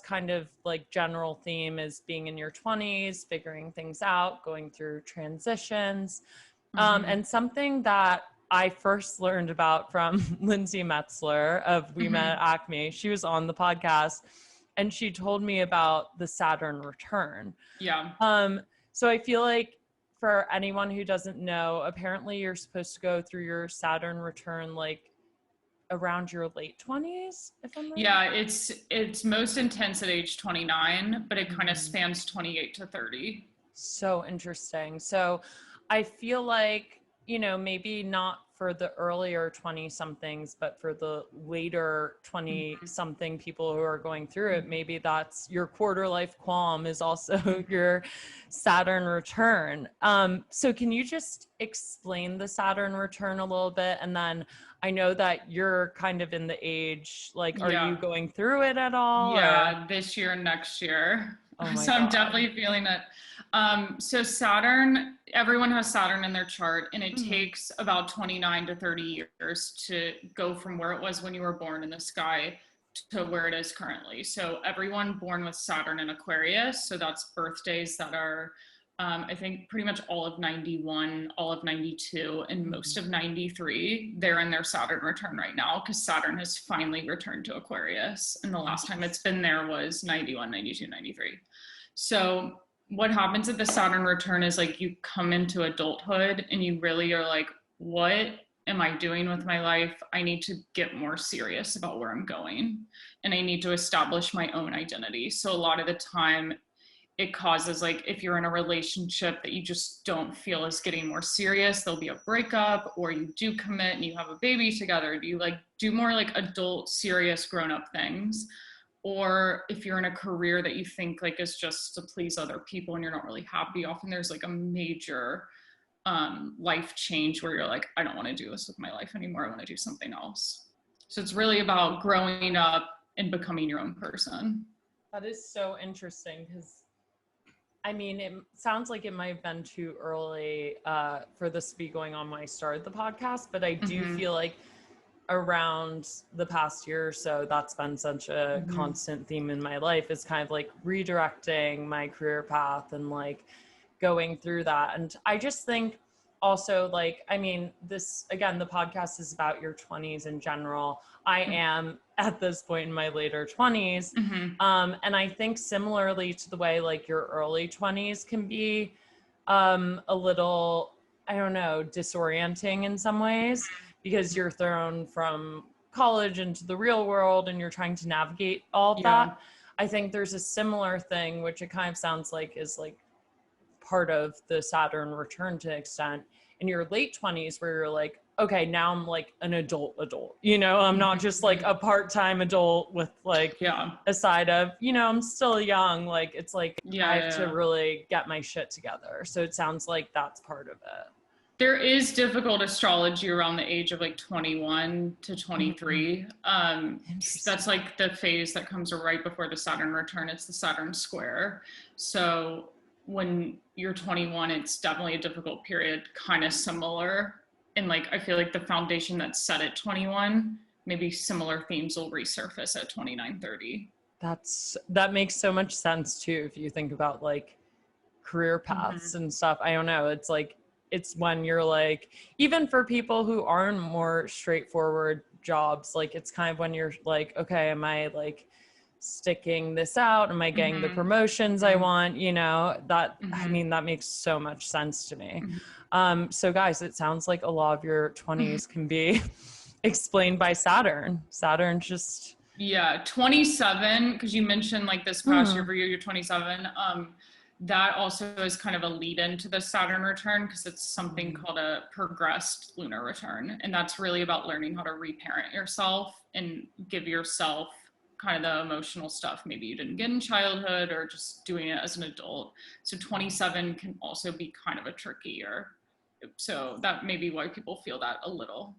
kind of like general theme is being in your 20s, figuring things out, going through transitions. And something that I first learned about from Lindsay Metzler of We Met at Acme, she was on the podcast and she told me about the Saturn return. Yeah. So I feel like for anyone who doesn't know, apparently you're supposed to go through your Saturn return like around your late 20s, if I'm right. Yeah, it's most intense at age 29, but it kind of spans 28 to 30. So interesting. So I feel like, you know, maybe not for the earlier 20 somethings, but for the later 20 something people who are going through it, maybe that's your quarter life qualm is also your Saturn return. So can you just explain the Saturn return a little bit? And then I know that you're kind of in the age, like, are you going through it at all? Yeah, this year and next year. Oh my so I'm God. definitely feeling it. So Saturn, everyone has Saturn in their chart, and it takes about 29 to 30 years to go from where it was when you were born in the sky to where it is currently. So everyone born with Saturn in Aquarius, so that's birthdays that are, I think pretty much all of 91, all of 92, and most of 93, they're in their Saturn return right now because Saturn has finally returned to Aquarius. And the last time it's been there was 91, 92, 93. So what happens at the Saturn return is like you come into adulthood and you really are like, what am I doing with my life? I need to get more serious about where I'm going, and I need to establish my own identity. So a lot of the time it causes, like, if you're in a relationship that you just don't feel is getting more serious, there'll be a breakup, or you do commit and you have a baby together. Do you like do more like adult, serious, grown-up things? Or if you're in a career that you think like is just to please other people and you're not really happy, often there's like a major life change where you're like, I don't want to do this with my life anymore. I want to do something else. So it's really about growing up and becoming your own person. That is so interesting because, I mean, it sounds like it might have been too early for this to be going on when I started the podcast, but I do feel like around the past year or so, that's been such a constant theme in my life, is kind of like redirecting my career path and like going through that. And I just think also, like, I mean, this, again, the podcast is about your 20s in general. I am at this point in my later 20s. And I think similarly to the way like your early 20s can be a little, I don't know, disorienting in some ways, because you're thrown from college into the real world and you're trying to navigate all of that. I think there's a similar thing, which it kind of sounds like is like part of the Saturn return to an extent in your late 20s, where you're like, okay, now I'm like an adult, you know, I'm not just like a part-time adult with like a side of, you know, I'm still young. Like, it's like, I have to really get my shit together. So it sounds like that's part of it. There is difficult astrology around the age of like 21 to 23. That's like the phase that comes right before the Saturn return. It's the Saturn square. So when you're 21, it's definitely a difficult period, kind of similar. And like, I feel like the foundation that's set at 21, maybe similar themes will resurface at 29, 30. That makes so much sense too. If you think about like career paths and stuff, I don't know. It's like, it's when you're like, even for people who are in more straightforward jobs, like it's kind of when you're like, okay, am I like sticking this out? Am I getting the promotions I want? You know, that, I mean, that makes so much sense to me. So guys, it sounds like a lot of your 20s can be explained by Saturn. Saturn just... Yeah, 27, because you mentioned like this past year for you, you're 27. that also is kind of a lead into the Saturn return, because it's something called a progressed lunar return. And that's really about learning how to reparent yourself and give yourself kind of the emotional stuff maybe you didn't get in childhood, or just doing it as an adult. So 27 can also be kind of a tricky year. So that may be why people feel that a little.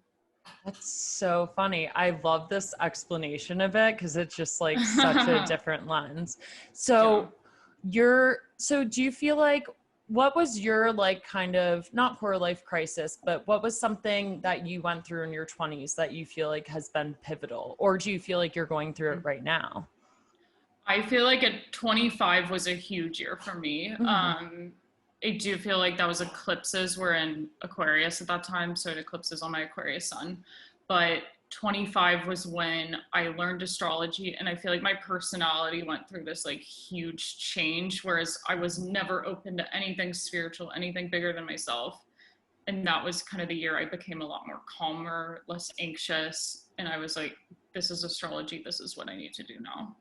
That's so funny. I love this explanation of it because it's just like such a different lens. So do you feel like, what was your like kind of not core life crisis, but what was something that you went through in your 20s that you feel like has been pivotal? Or do you feel like you're going through it right now? I feel like at 25 was a huge year for me. I do feel like that was eclipses were in Aquarius at that time, so it eclipses on my Aquarius sun. But 25 was when I learned astrology, and I feel like my personality went through this like huge change, whereas I was never open to anything spiritual, anything bigger than myself. And that was kind of the year I became a lot more calmer, less anxious, and I was like, this is astrology, this is what I need to do now.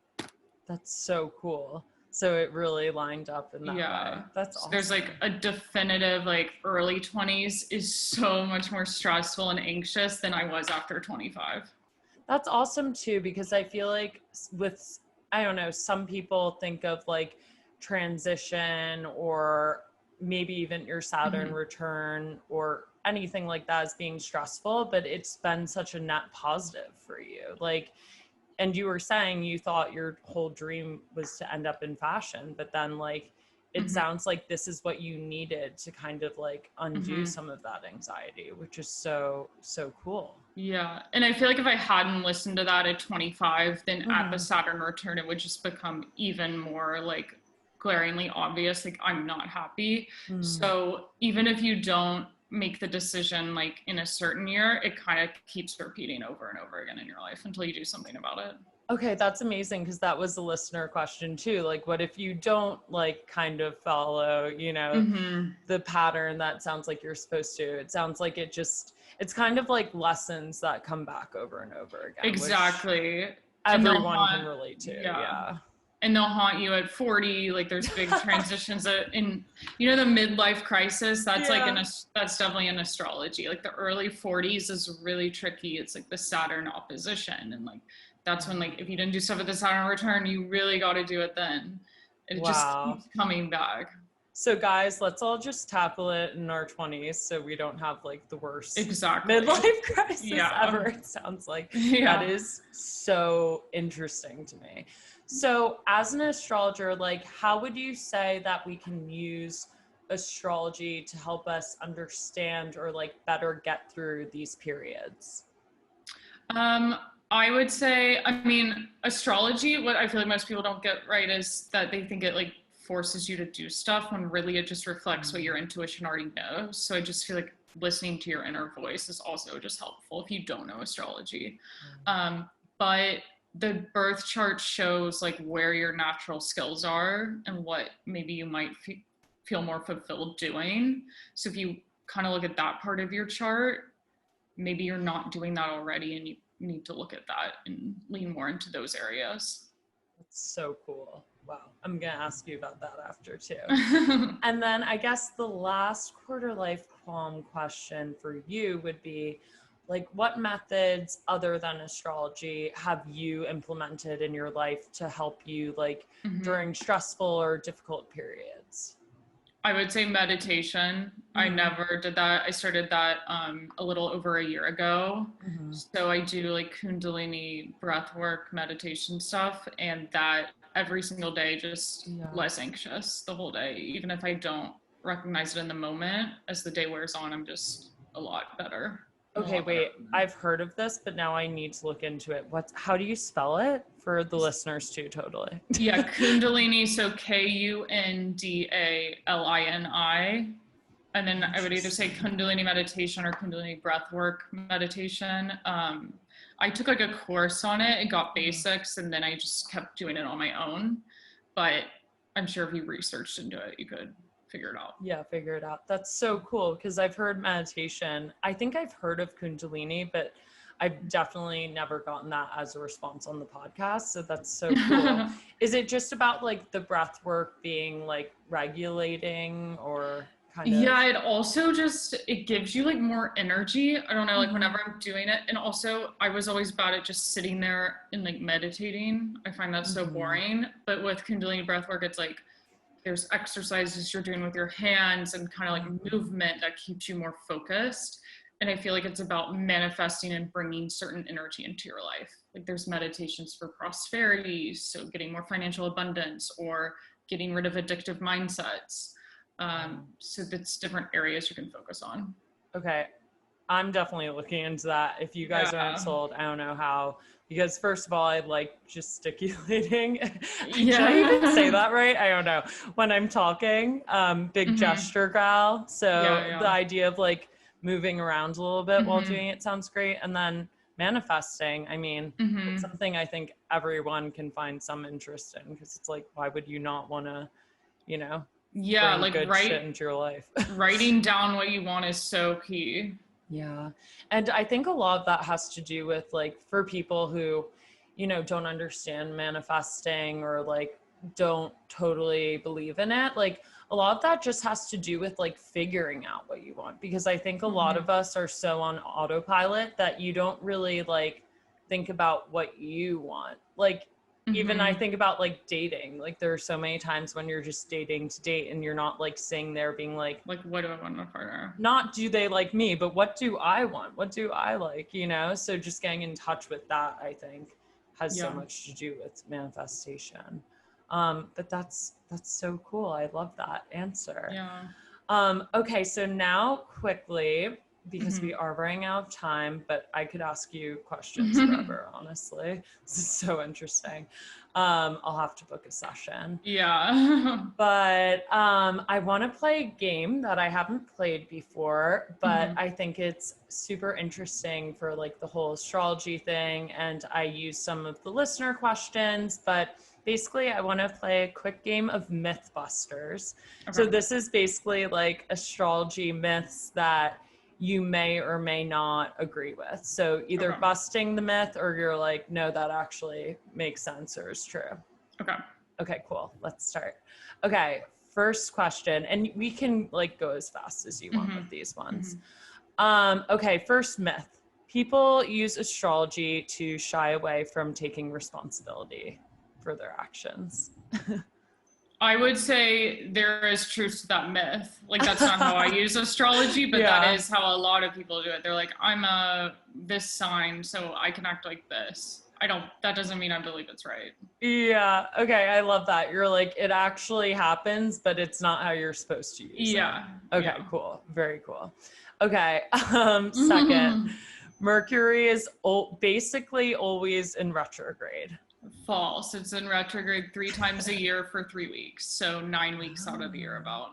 That's so cool. So it really lined up in that way. That's awesome. There's like a definitive like early 20s is so much more stressful and anxious than I was after 25. That's awesome too, because I feel like with, I don't know, some people think of like transition or maybe even your Saturn return or anything like that as being stressful, but it's been such a net positive for you. Like, and you were saying you thought your whole dream was to end up in fashion, but then like, it sounds like this is what you needed to kind of like undo some of that anxiety, which is so, so cool. Yeah. And I feel like if I hadn't listened to that at 25, then at the Saturn return, it would just become even more like glaringly obvious. Like, I'm not happy. So even if you don't make the decision like in a certain year, it kind of keeps repeating over and over again in your life until you do something about it. Okay, that's amazing, because that was a listener question too. Like, what if you don't like kind of follow, you know, the pattern that sounds like you're supposed to? It sounds like it's kind of like lessons that come back over and over again. Exactly. Everyone can relate to. Yeah. And they'll haunt you at 40. Like, there's big transitions in, you know, the midlife crisis. That's like that's definitely in astrology. Like the early 40s is really tricky. It's like the Saturn opposition, and like that's when, like, if you didn't do stuff at the Saturn return, you really got to do it then. It just keeps coming back. So guys, let's all just tackle it in our 20s so we don't have like the worst midlife crisis ever. It sounds like that is so interesting to me. So as an astrologer, like, how would you say that we can use astrology to help us understand or like better get through these periods? I would say, I mean, astrology, what I feel like most people don't get right is that they think it like forces you to do stuff, when really it just reflects what your intuition already knows. So I just feel like listening to your inner voice is also just helpful if you don't know astrology. But the birth chart shows like where your natural skills are and what maybe you might feel more fulfilled doing. So if you kind of look at that part of your chart, maybe you're not doing that already, and you need to look at that and lean more into those areas. That's so cool. Wow. I'm going to ask you about that after too. And then I guess the last quarter life qualm question for you would be, like, what methods other than astrology have you implemented in your life to help you like during stressful or difficult periods? I would say meditation. I never did that. I started that a little over a year ago. So I do like Kundalini breath work, meditation stuff, and that every single day, just less anxious the whole day. Even if I don't recognize it in the moment, as the day wears on, I'm just a lot better. Okay, wait, I've heard of this, but now I need to look into it. How do you spell it for the listeners too? Totally. Yeah, Kundalini, so Kundalini. And then I would either say Kundalini meditation or Kundalini breathwork meditation. I took like a course on it and got basics, and then I just kept doing it on my own. But I'm sure if you researched into it, you could figure it out. Yeah, figure it out. That's so cool, because I've heard meditation. I think I've heard of Kundalini, but I've definitely never gotten that as a response on the podcast. So that's so cool. Is it just about like the breath work being like regulating or kind of? Yeah, it also just, it gives you like more energy. I don't know, like whenever I'm doing it. And also I was always bad at just sitting there and like meditating. I find that so boring. But with Kundalini breath work, it's like there's exercises you're doing with your hands and kind of like movement that keeps you more focused. And I feel like it's about manifesting and bringing certain energy into your life. Like there's meditations for prosperity, so getting more financial abundance or getting rid of addictive mindsets. So that's different areas you can focus on. Okay. I'm definitely looking into that. If you guys aren't sold, I don't know how. Because first of all, I like gesticulating. Did I even say that right? I don't know. When I'm talking, big gesture gal. So the idea of like moving around a little bit while doing it sounds great. And then manifesting, I mean, it's something I think everyone can find some interest in, because it's like, why would you not want to, you know, bring like good shit into your life? Writing down what you want is so key. Yeah. And I think a lot of that has to do with like, for people who, you know, don't understand manifesting or like don't totally believe in it, like a lot of that just has to do with like figuring out what you want. Because I think a lot of us are so on autopilot that you don't really like think about what you want. Like, even I think about like dating, like there are so many times when you're just dating to date and you're not like sitting there being like, what do I want in a partner? Not do they like me, but what do I want? What do I like, you know? So just getting in touch with that, I think, has so much to do with manifestation. But that's so cool. I love that answer. Yeah. Okay, so now quickly, because we are running out of time, but I could ask you questions forever, honestly. This is so interesting. I'll have to book a session. Yeah. But I want to play a game that I haven't played before, but I think it's super interesting for like the whole astrology thing. And I use some of the listener questions, but basically I want to play a quick game of mythbusters. Okay. So this is basically like astrology myths that you may or may not agree with. So either busting the myth or you're like, no, that actually makes sense or is true. Okay, cool. Let's start. Okay, first question. And we can like go as fast as you want with these ones. Okay, first myth. People use astrology to shy away from taking responsibility for their actions. I would say there is truth to that myth. Like that's not how I use astrology, but that is how a lot of people do it. They're like, I'm this sign, so I can act like this. That doesn't mean I believe it's right. Yeah. Okay. I love that. You're like, it actually happens, but it's not how you're supposed to use it. Okay. Cool. Very cool. Okay. Second, Mercury is basically always in retrograde. False. It's in retrograde 3 times a year for 3 weeks. So 9 weeks out of the year about.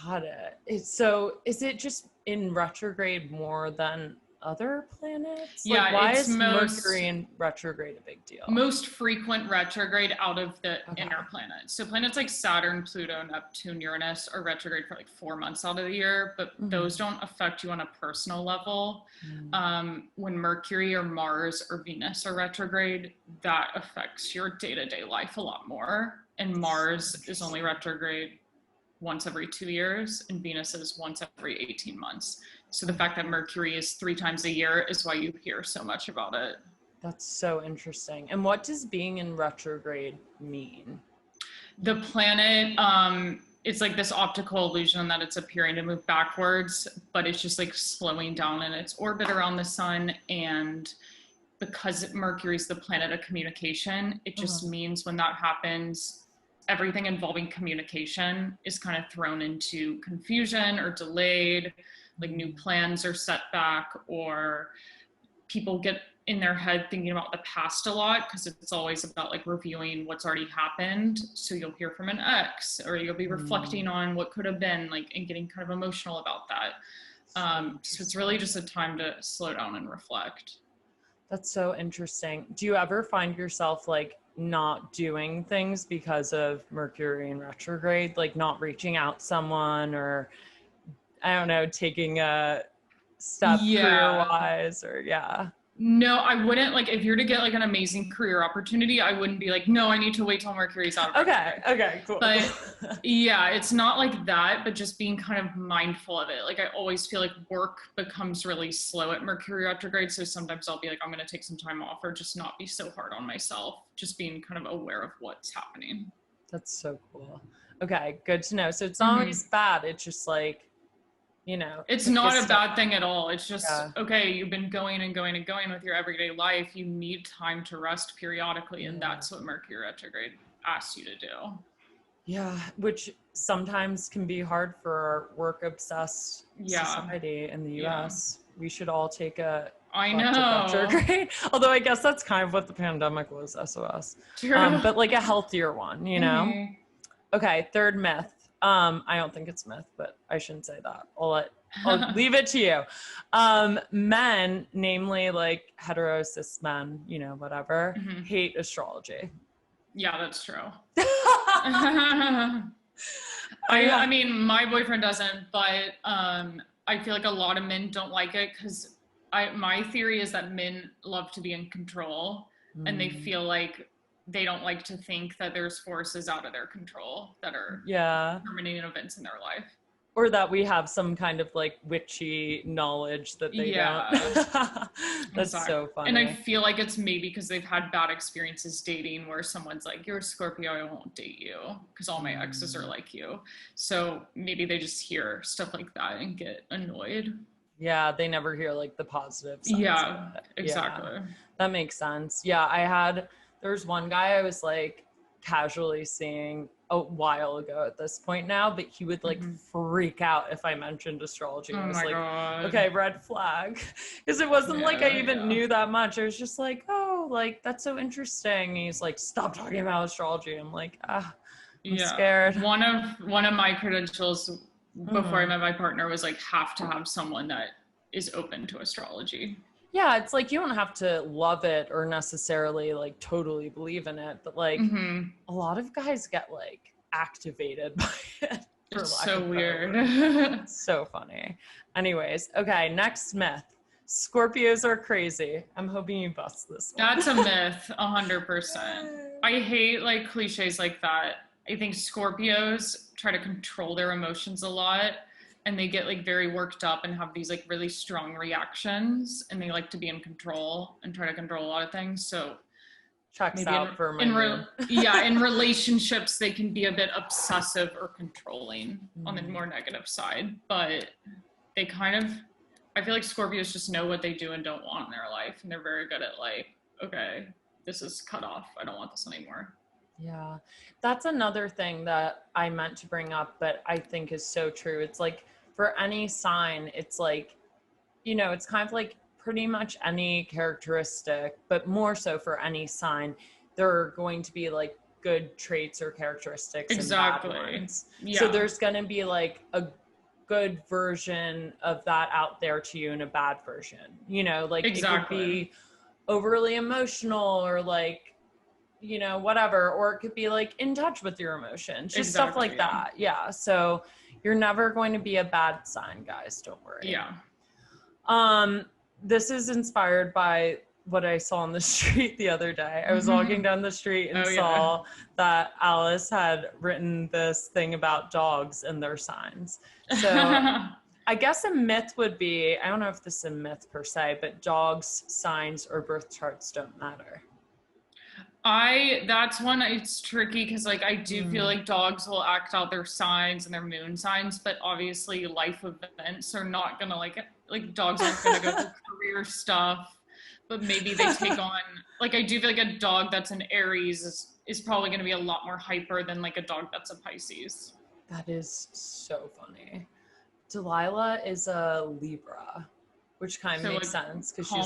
Got it. So is it just in retrograde more than other planets? Yeah. Like, why is Mercury in retrograde a big deal? Most frequent retrograde out of the inner planets. So planets like Saturn, Pluto, Neptune, Uranus are retrograde for like 4 months out of the year, but those don't affect you on a personal level. When Mercury or Mars or Venus are retrograde, that affects your day-to-day life a lot more. And Mars is only retrograde once every 2 years and Venus is once every 18 months. So the fact that Mercury is 3 times a year is why you hear so much about it. That's so interesting. And what does being in retrograde mean? The planet, it's like this optical illusion that it's appearing to move backwards, but it's just like slowing down in its orbit around the sun. And because Mercury is the planet of communication, it just means when that happens, everything involving communication is kind of thrown into confusion or delayed, like new plans are set back, or people get in their head thinking about the past a lot because it's always about like reviewing what's already happened. So you'll hear from an ex or you'll be reflecting on what could have been, like, and getting kind of emotional about that. So it's really just a time to slow down and reflect. That's so interesting. Do you ever find yourself like not doing things because of Mercury in retrograde, like not reaching out to someone or, I don't know, taking a step career Yeah. wise, or yeah. No, I wouldn't, like, if you're to get like an amazing career opportunity, I wouldn't be like, no, I need to wait till Mercury's out of retrograde. Okay, cool. But yeah, it's not like that, but just being kind of mindful of it. Like, I always feel like work becomes really slow at Mercury retrograde. So sometimes I'll be like, I'm going to take some time off or just not be so hard on myself. Just being kind of aware of what's happening. That's so cool. Okay, good to know. So it's not always bad. It's just like, you know, it's not a bad thing at all. It's just, okay, you've been going and going and going with your everyday life. You need time to rest periodically. And that's what Mercury retrograde asks you to do. Yeah, which sometimes can be hard for our work obsessed society in the US. We should all take a retrograde. Although I guess that's kind of what the pandemic was, SOS. True. But like a healthier one, you know? Okay, third myth. I don't think it's myth, but I shouldn't say that. I'll leave it to you. Men, namely like hetero cis men, you know, whatever, hate astrology. Yeah, that's true. I mean, my boyfriend doesn't, but I feel like a lot of men don't like it because my theory is that men love to be in control and they feel like they don't like to think that there's forces out of their control that are determining events in their life. Or that we have some kind of like witchy knowledge that they don't. That's so funny. And I feel like it's maybe because they've had bad experiences dating where someone's like, you're a Scorpio, I won't date you because all my exes are like you. So maybe they just hear stuff like that and get annoyed. Yeah, they never hear like the positive sides of it. Exactly. Yeah, that makes sense. Yeah, there's one guy I was like casually seeing a while ago at this point now, but he would like freak out if I mentioned astrology. I was like, God. Okay, red flag. Because it wasn't like I even knew that much. I was just like, oh, like that's so interesting. And he's like, stop talking about astrology. I'm like, I'm scared. One of my credentials before I met my partner was like, have to have someone that is open to astrology. Yeah, it's like you don't have to love it or necessarily like totally believe in it, but like a lot of guys get like activated by it. It's so weird. So funny. Anyways, okay, next myth. Scorpios are crazy. I'm hoping you bust this one. That's a myth, 100%. I hate like cliches like that. I think Scorpios try to control their emotions a lot. And they get like very worked up and have these like really strong reactions and they like to be in control and try to control a lot of things. So checks out for my in relationships, they can be a bit obsessive or controlling on the more negative side, but they I feel like Scorpios just know what they do and don't want in their life. And they're very good at like, okay, this is cut off. I don't want this anymore. Yeah, that's another thing that I meant to bring up, but I think is so true. It's like for any sign, it's like, you know, it's kind of like pretty much any characteristic, but more so for any sign, there are going to be like good traits or characteristics. Exactly. And bad ones. Yeah. So there's going to be like a good version of that out there to you and a bad version, you know, like it could be overly emotional or like, you know, whatever, or it could be like in touch with your emotions, just stuff like that. Yeah. So you're never going to be a bad sign, guys. Don't worry. Yeah. This is inspired by what I saw on the street the other day. I was walking down the street and saw that Alice had written this thing about dogs and their signs. So I guess a myth would be, I don't know if this is a myth per se, but dogs' signs or birth charts don't matter. That's one, it's tricky because like I do feel like dogs will act out their signs and their moon signs, but obviously life events are not gonna like dogs aren't gonna go through career stuff, but maybe they take on, like I do feel like a dog that's an Aries is probably gonna be a lot more hyper than like a dog that's a Pisces. That is so funny. Delilah is a Libra, which kind of makes sense because she's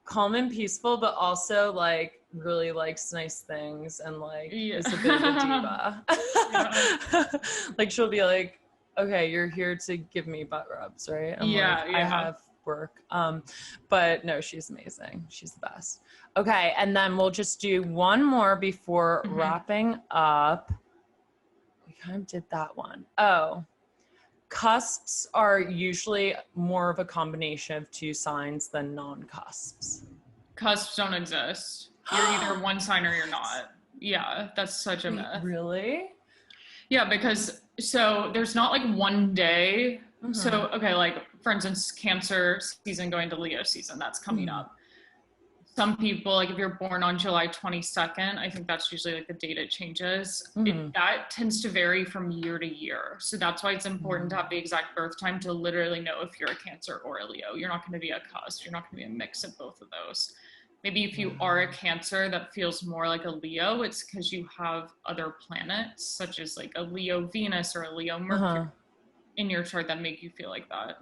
calm and peaceful, but also like really likes nice things and like is a bit of a diva. Like she'll be like, okay, you're here to give me butt rubs, right? I'm like, I have work. But no, she's amazing. She's the best. Okay, and then we'll just do one more before wrapping up. We kind of did that one. Oh, cusps are usually more of a combination of two signs than non-cusps. Cusps don't exist. You're either one sign or you're not. Yeah, that's such a Wait, myth. really? Yeah, because so there's not like one day. So, okay, like for instance, Cancer season going to Leo season, that's coming up. Some people, like if you're born on July 22nd, I think that's usually like the date it changes. That tends to vary from year to year. So that's why it's important to have the exact birth time to literally know if you're a Cancer or a Leo. You're not going to be a cusp. You're not going to be a mix of both of those. Maybe if you are a Cancer that feels more like a Leo, it's because you have other planets, such as like a Leo Venus or a Leo Mercury in your chart that make you feel like that.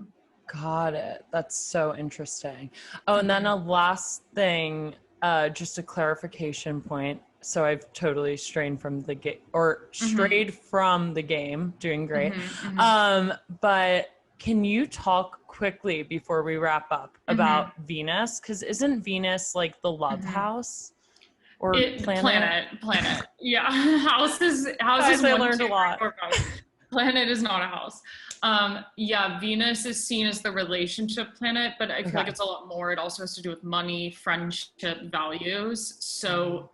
Got it. That's so interesting. Oh, and then a last thing, just a clarification point. So I've totally strayed from the game or strayed from the game, doing great. But can you talk quickly before we wrap up about Venus? Because isn't Venus like the love house or planet? Planet. Yeah. House is Guys, I learned a lot. Planet is not a house. Yeah, Venus is seen as the relationship planet, but I feel like it's a lot more. It also has to do with money, friendship, values. So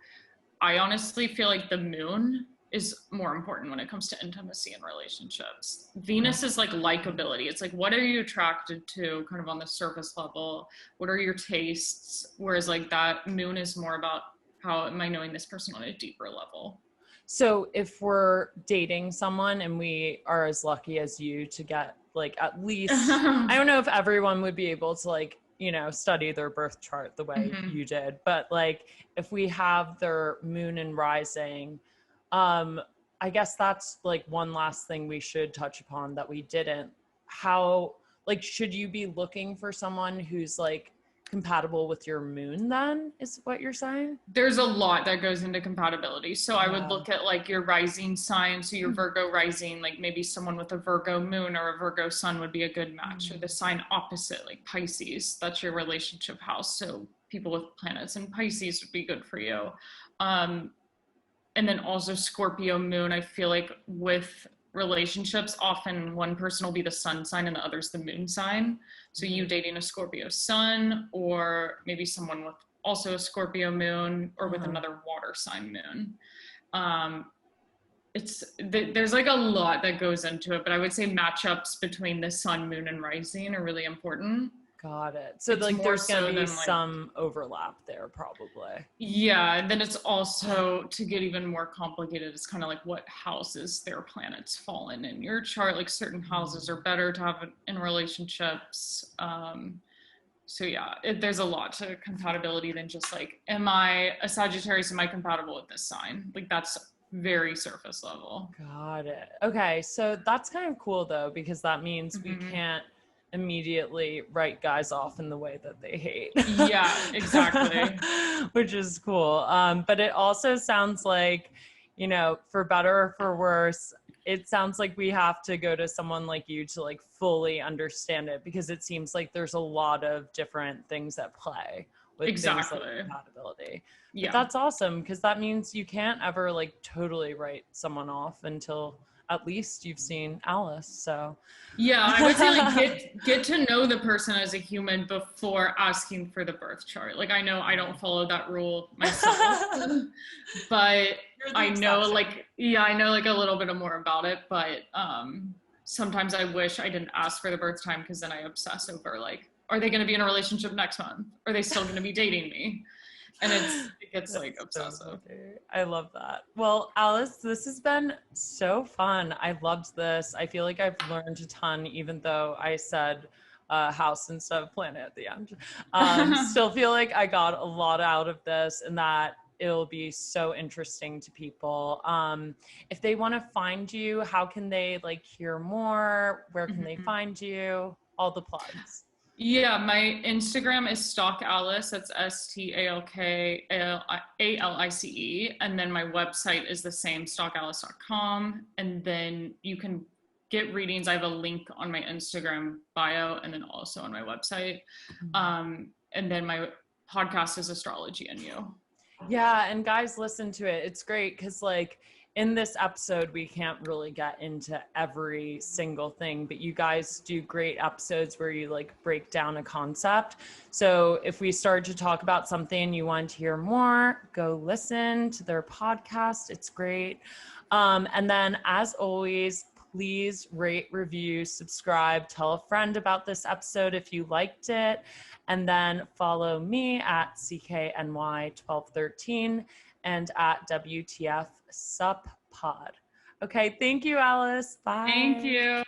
I honestly feel like the moon is more important when it comes to intimacy and relationships. Venus is like likability. It's like, what are you attracted to kind of on the surface level? What are your tastes? Whereas like that moon is more about how am I knowing this person on a deeper level? So if we're dating someone and we are as lucky as you to get like at least, I don't know if everyone would be able to like, you know, study their birth chart the way you did, but like if we have their moon and rising, I guess that's like one last thing we should touch upon that we didn't. How, like, should you be looking for someone who's like compatible with your moon then, is what you're saying? There's a lot that goes into compatibility. So I would look at like your rising sign. So your Virgo rising, like maybe someone with a Virgo moon or a Virgo sun would be a good match. Or the sign opposite, like Pisces, that's your relationship house. So people with planets in Pisces would be good for you. And then also Scorpio moon, I feel like with relationships, often one person will be the sun sign and the other's the moon sign. So you dating a Scorpio sun, or maybe someone with also a Scorpio moon, or with another water sign moon. There's like a lot that goes into it, but I would say matchups between the sun, moon, and rising are really important. Got it. So like there's going to be some overlap there probably. Yeah. And then it's also, to get even more complicated, it's kind of like what houses their planets fall in your chart. Like certain houses are better to have in relationships. So yeah, there's a lot to compatibility than just like, am I a Sagittarius? Am I compatible with this sign? Like that's very surface level. Got it. Okay. So that's kind of cool though, because that means we can't immediately write guys off in the way that they hate. Yeah, exactly. Which is cool. But it also sounds like, you know, for better or for worse, it sounds like we have to go to someone like you to like fully understand it, because it seems like there's a lot of different things at play with things like compatibility. Yeah. But that's awesome, because that means you can't ever like totally write someone off until at least you've seen Alice. So yeah, I would say like get to know the person as a human before asking for the birth chart. Like I know I don't follow that rule myself, but I know like, yeah, I know like a little bit more about it, but sometimes I wish I didn't ask for the birth time, because then I obsess over like, are they going to be in a relationship next month? Are they still going to be dating me? And it gets like obsessive. I love that. Well, Alice, this has been so fun. I loved this. I feel like I've learned a ton, even though I said house instead of planet at the end. Still feel like I got a lot out of this, and that it'll be so interesting to people. If they want to find you, how can they like hear more? Where can they find you? All the plugs. Yeah, my Instagram is Stalk Alice. That's STALKALICE. And then my website is the same, stalkalice.com. And then you can get readings. I have a link on my Instagram bio and then also on my website. And then my podcast is Astrology and You. Yeah, and guys, listen to it. It's great because like in this episode, we can't really get into every single thing, but you guys do great episodes where you like break down a concept. So if we start to talk about something you want to hear more, go listen to their podcast. It's great. And then as always, please rate, review, subscribe, tell a friend about this episode if you liked it. And then follow me at CKNY1213 and at WTF Sup Pod. Okay, thank you, Alice. Bye. Thank you.